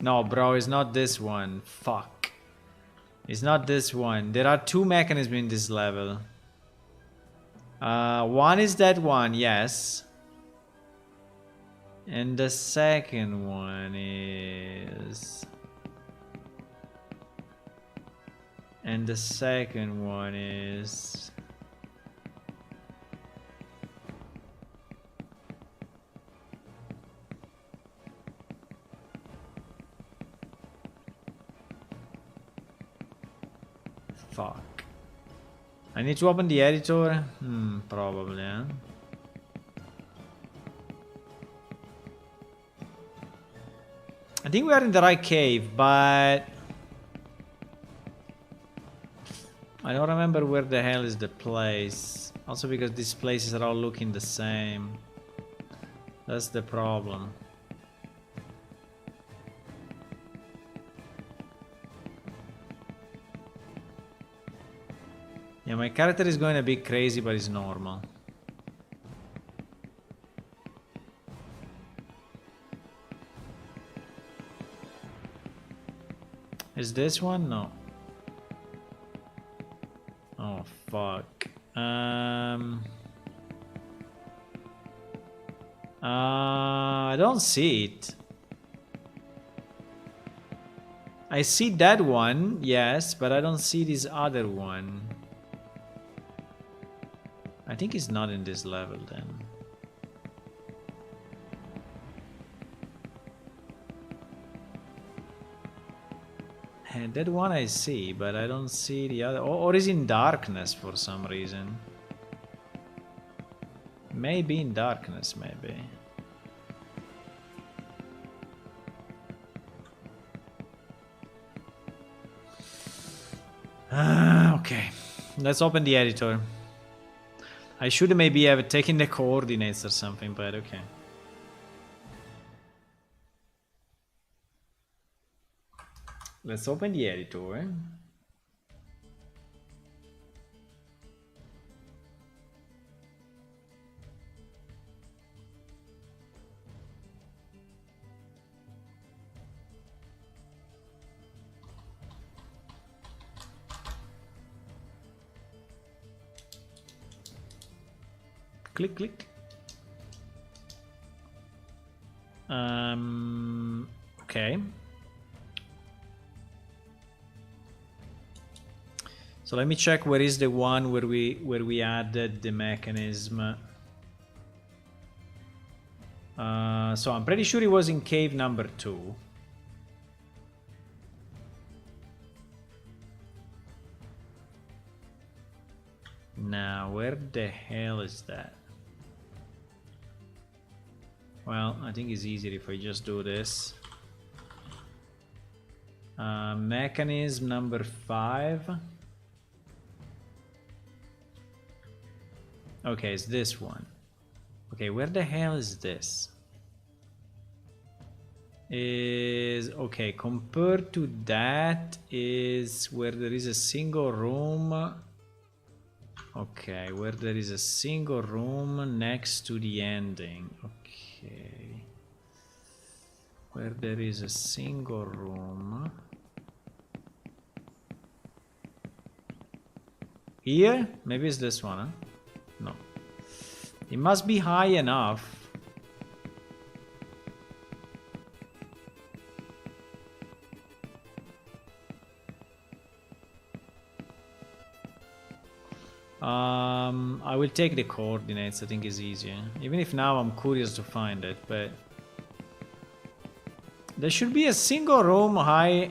No, bro, it's not this one. Fuck. It's not this one. There are two mechanisms in this level. One is that one, yes. And the second one is... And the second one is... Fuck. I need to open the editor? Probably, huh? think we are in the right cave, but I don't remember where the hell is the place. Also because these places are all looking the same. That's the problem. Yeah, my character is going a bit crazy, but it's normal. Is this one? No. Oh, fuck. I don't see it. I see that one, yes, but I don't see this other one. I think it's not in this level then. And that one I see, but I don't see the other. Or is in darkness for some reason. Maybe in darkness, maybe. Okay, let's open the editor. I should maybe have taken the coordinates or something, but okay. Let's open the editor. Click, click. Okay. So let me check where is the one where we added the mechanism. So I'm pretty sure it was in cave number 2. Now, where the hell is that? Well, I think it's easier if I just do this. Mechanism number 5. Okay, it's this one. Okay, where the hell is this? Is okay, compared to that is where there is a single room. Okay, where there is a single room next to the ending. Okay. Where there is a single room. Here? Maybe it's this one, huh? No. It must be high enough. I will take the coordinates, I think it's easier. Even if now I'm curious to find it, but... There should be a single room high...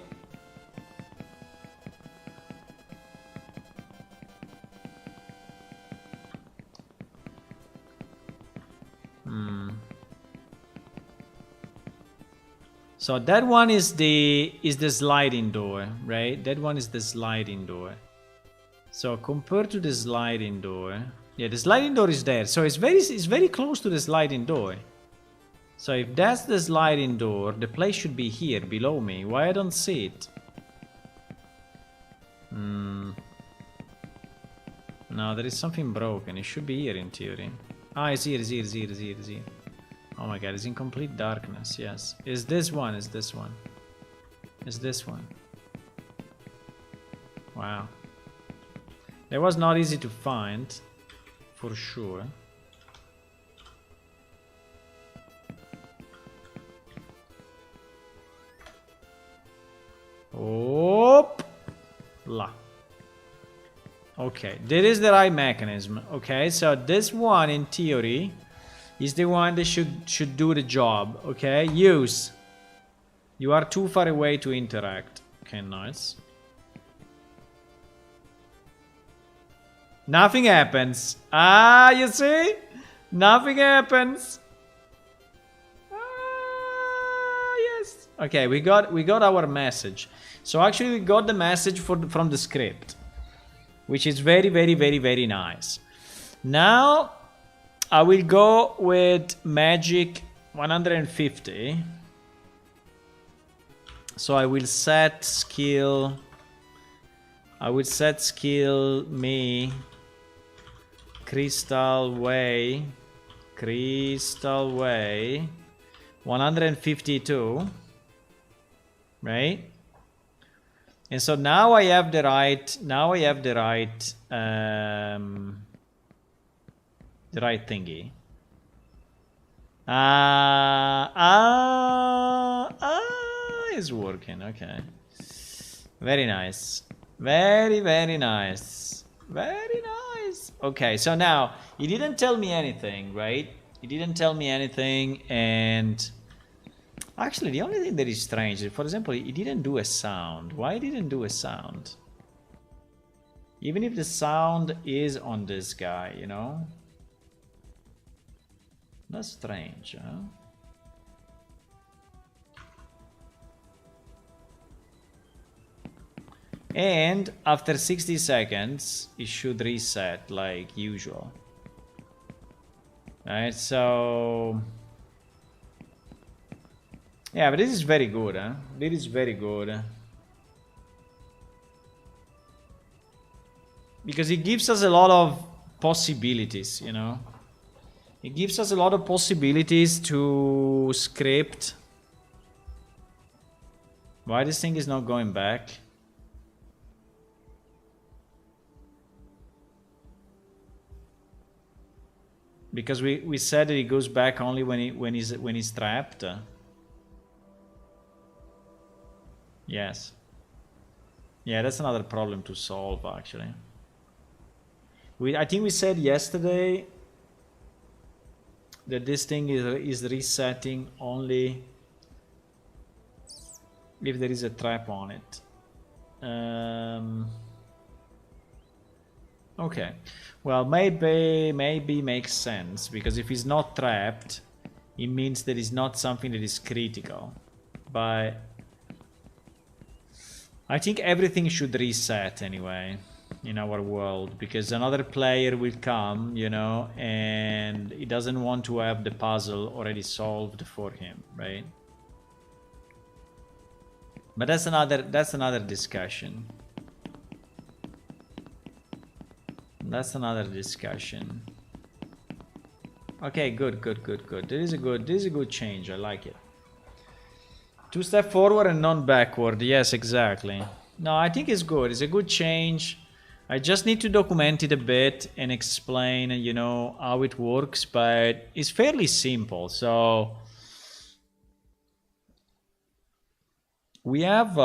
So that one is the sliding door, right? That one is the sliding door. So compared to the sliding door, yeah, the sliding door is there. So it's very close to the sliding door. So if that's the sliding door, the place should be here below me. Why I don't see it? No, there is something broken. It should be here in theory. Ah, it's here, it's here, it's here, it's here, it's here. Oh my god, it's in complete darkness, yes. Is this one, is this one. Is this one. Wow. That was not easy to find, for sure. Oop! La. Okay, that is the right mechanism. Okay, so this one, in theory, is the one that should do the job. Okay, use. You are too far away to interact. Okay, nice. Nothing happens. Ah, you see? Nothing happens. Ah, yes. Okay, we got our message. So actually we got the message from the script, which is very, very, very, very nice. Now I will go with magic 150. So I will set skill. I will set skill me Crystal Way 152, right? And so now I have the right thingy. It's working. Okay, very nice, very, very nice, very nice. Okay, so now he didn't tell me anything, right? He didn't tell me anything. And actually the only thing that is strange, for example, he didn't do a sound. Why didn't do a sound? Even if the sound is on this guy, you know? That's strange, huh? And after 60 seconds, it should reset like usual. Alright, so... yeah, but this is very good, huh? This is very good. Because it gives us a lot of possibilities, you know? It gives us a lot of possibilities to script. Why this thing is not going back? Because we said that it goes back only when he's trapped. Yes. Yeah, that's another problem to solve actually. I think we said yesterday that this thing is resetting only if there is a trap on it. Okay, well, maybe makes sense, because if he's not trapped, it means that it's not something that is critical. But I think everything should reset anyway in our world, because another player will come, you know, and he doesn't want to have the puzzle already solved for him, right? But that's another discussion. That's another discussion. Okay, good. This is a good change. I like it. 2 step forward and none backward. Yes, exactly. No, I think it's good. It's a good change. I just need to document it a bit and explain, you know, how it works, but it's fairly simple. So we have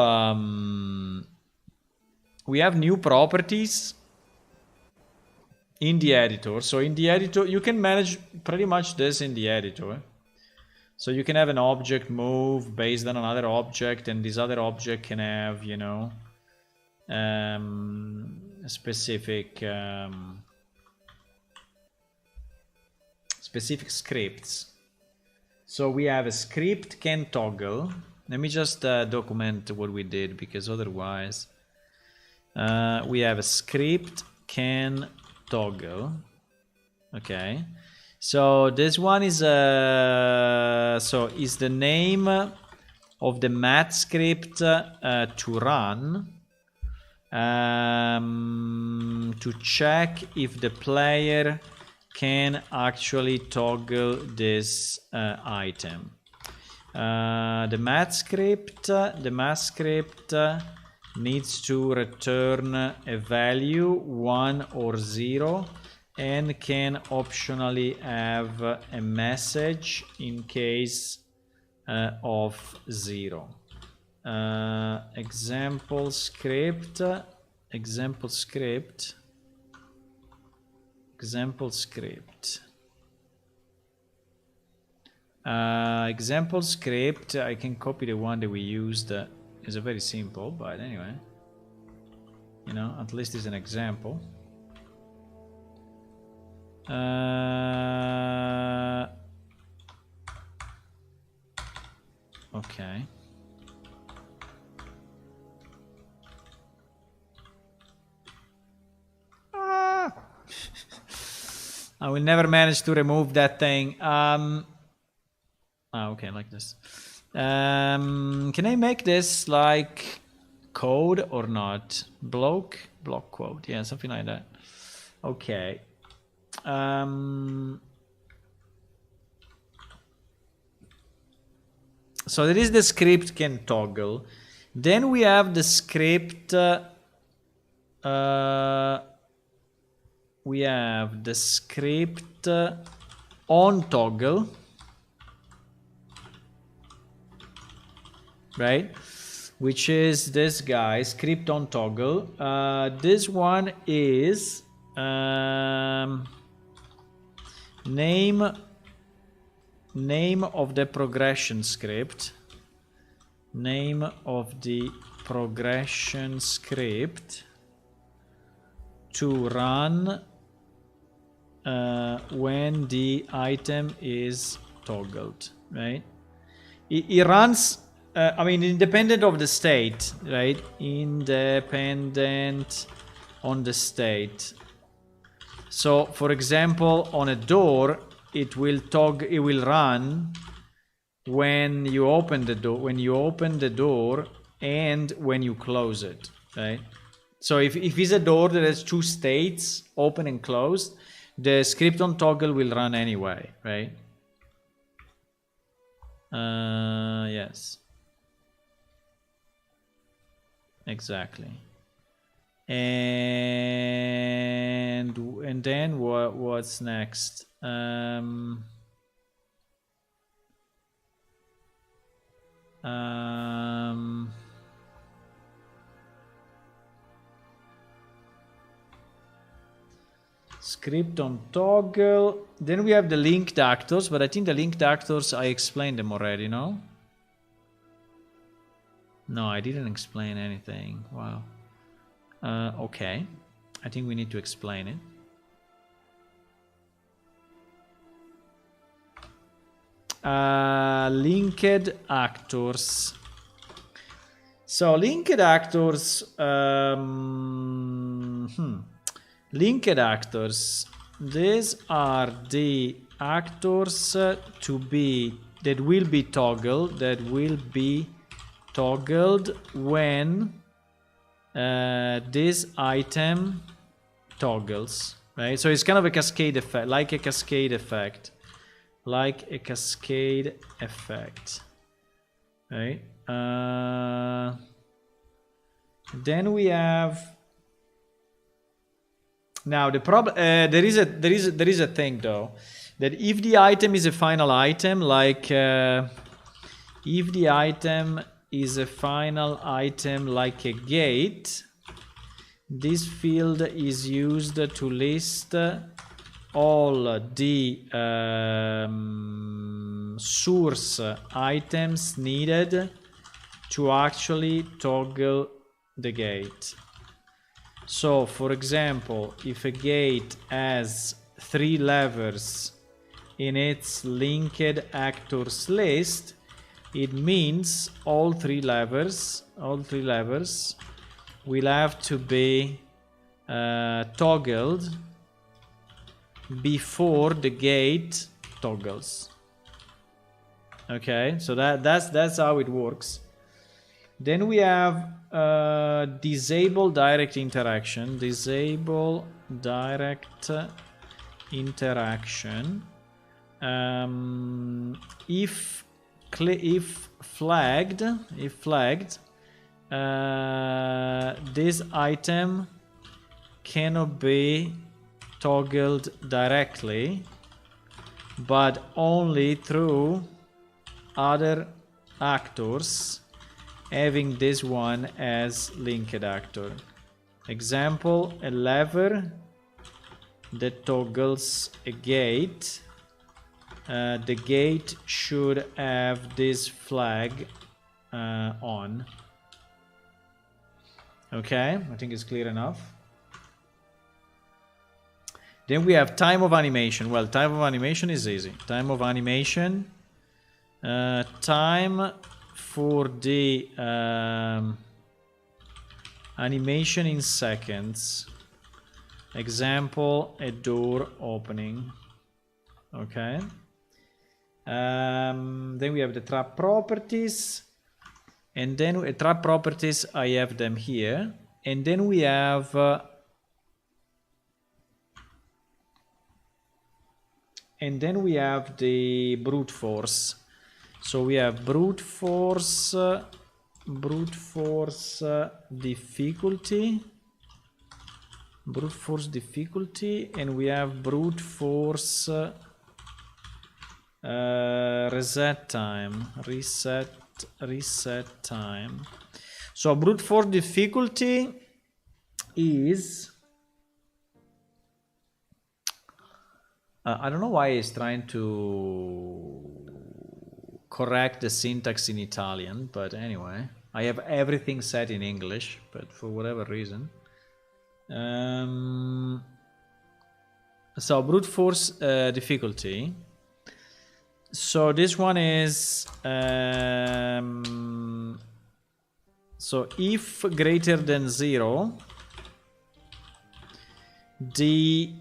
new properties in the editor. So in the editor, you can manage pretty much this in the editor. So you can have an object move based on another object, and this other object can have, you know, specific scripts. So we have a script can toggle. Let me just document what we did, because otherwise we have a script can toggle. Okay, so this one is is the name of the mat script to run, to check if the player can actually toggle this item. The mat script needs to return a value 1 or 0, and can optionally have a message in case of 0. Example script. Example script, I can copy the one that we used. It's a very simple, but anyway, you know, at least it's an example. Okay. I will never manage to remove that thing. Okay, like this. Can I make this like code or not? Block quote. Yeah, something like that. Okay. So there is the script can toggle. Then we have the script. We have the script on toggle, right? Which is this guy, script on toggle. This one is name of the progression script. Name of the progression script to run when the item is toggled, right? It runs, I mean, independent of the state, right? Independent on the state. So, for example, on a door, it will run when you open the door, and when you close it, right? So if it's a door that has two states, open and closed, the script on toggle will run anyway, right? Yes. Exactly. And then what's next? Script on toggle. Then we have the linked actors, but I think the linked actors, I explained them already, no? No, I didn't explain anything. Wow. Okay. I think we need to explain it. Linked actors. So linked actors. Linked actors. These are the actors that will be toggled. That will be toggled when this item toggles, right? So it's kind of a cascade effect, like a cascade effect, right? Then we have. Now the problem, there is a thing though, that if the item is a final item, like if the item is a final item like a gate, this field is used to list all the source items needed to actually toggle the gate. So, for example, if a gate has 3 levers in its linked actors list, it means all three levers will have to be toggled before the gate toggles. Okay, so that's how it works. Then we have disable direct interaction. Disable direct interaction. If flagged, this item cannot be toggled directly, but only through other actors having this one as linked actor. Example, a lever that toggles a gate. The gate should have this flag on. Okay, I think it's clear enough. Then we have time of animation. Well, time of animation is easy. Time of animation. Time for the animation in seconds. Example, a door opening. Okay. Then we have the trap properties. And then trap properties, I have them here. And then we have the brute force. So we have brute force difficulty, and we have brute force reset time. So brute force difficulty is I don't know why he's trying to correct the syntax in Italian, but anyway, I have everything set in English, but for whatever reason. So brute force difficulty. So this one is so if greater than 0, the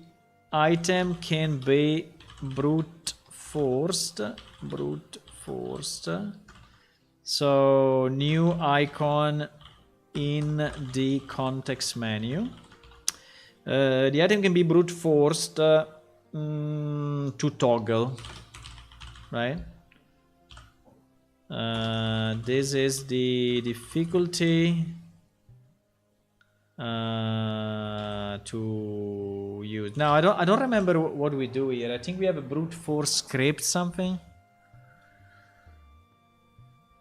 item can be brute forced. So new icon in the context menu. The item can be brute forced to toggle, right? This is the difficulty to use. Now I don't remember what we do here. I think we have a brute force script something.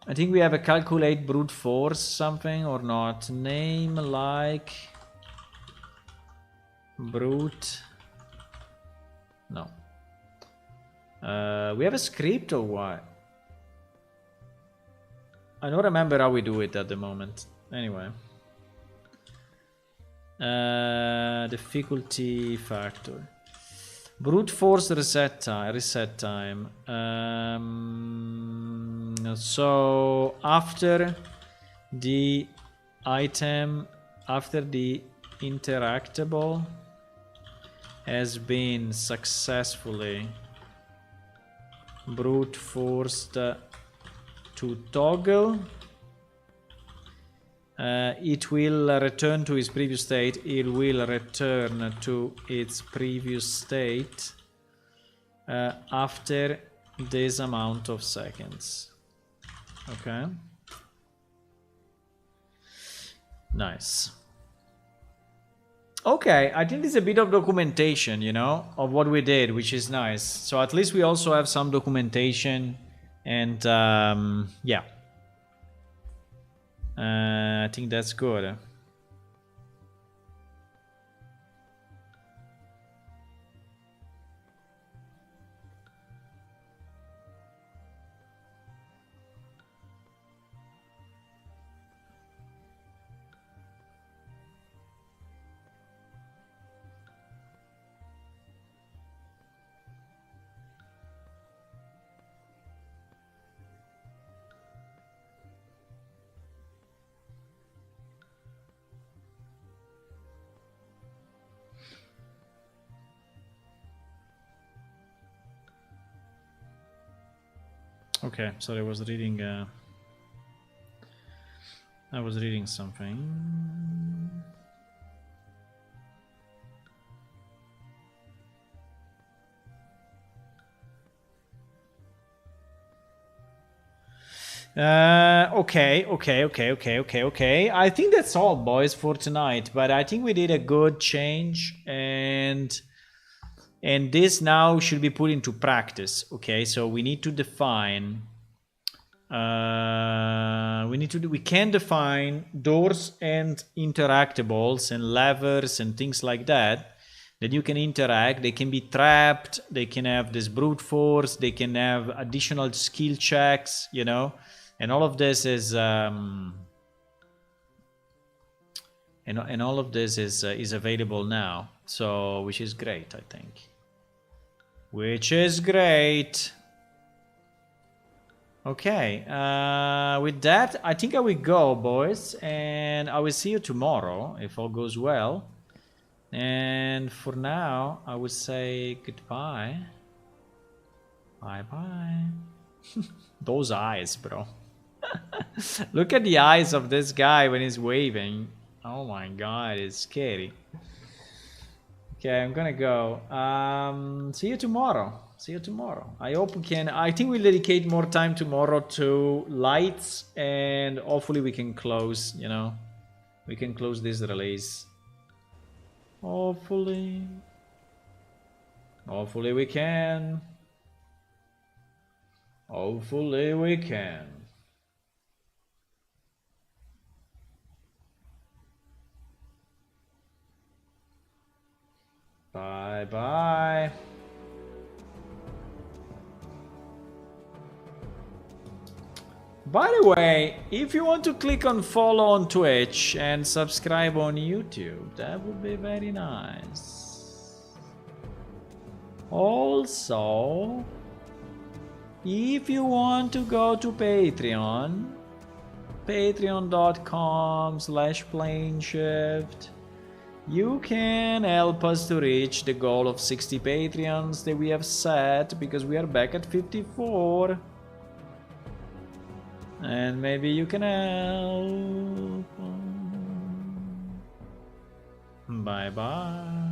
I think we have a calculate brute force something or not. Name like brute. No. We have a script or what? I don't remember how we do it at the moment. Anyway. Difficulty factor. Brute force reset time. So after the item, after the interactable has been successfully brute forced to toggle, it will return to its previous state. It will return to its previous state after this amount of seconds. Okay. Nice. Okay, I think it's a bit of documentation, you know, of what we did, which is nice. So at least we also have some documentation, and yeah. I think that's good. Okay, sorry, I was reading something. Okay. I think that's all, boys, for tonight. But I think we did a good change, and this now should be put into practice. Okay, so we need to define. We can define doors and interactables and levers and things like that you can interact. They can be trapped. They can have this brute force. They can have additional skill checks, you know, and all of this is and all of this is available now. So, which is great, I think. Which is great. Okay, with that, I think I will go, boys, and I will see you tomorrow if all goes well. And for now, I would say goodbye. Bye-bye. Those eyes, bro. Look at the eyes of this guy when he's waving. Oh my god, it's scary. Okay, I'm gonna go. See you tomorrow. See you tomorrow. I hope we can. I think we'll dedicate more time tomorrow to lights, and hopefully we can close. You know, we can close this release. Hopefully we can. Hopefully we can. Bye bye. By the way, if you want to click on follow on Twitch and subscribe on YouTube, that would be very nice. Also, if you want to go to Patreon, patreon.com/planeshift, you can help us to reach the goal of 60 Patreons that we have set, because we are back at 54. And maybe you can help. Bye bye.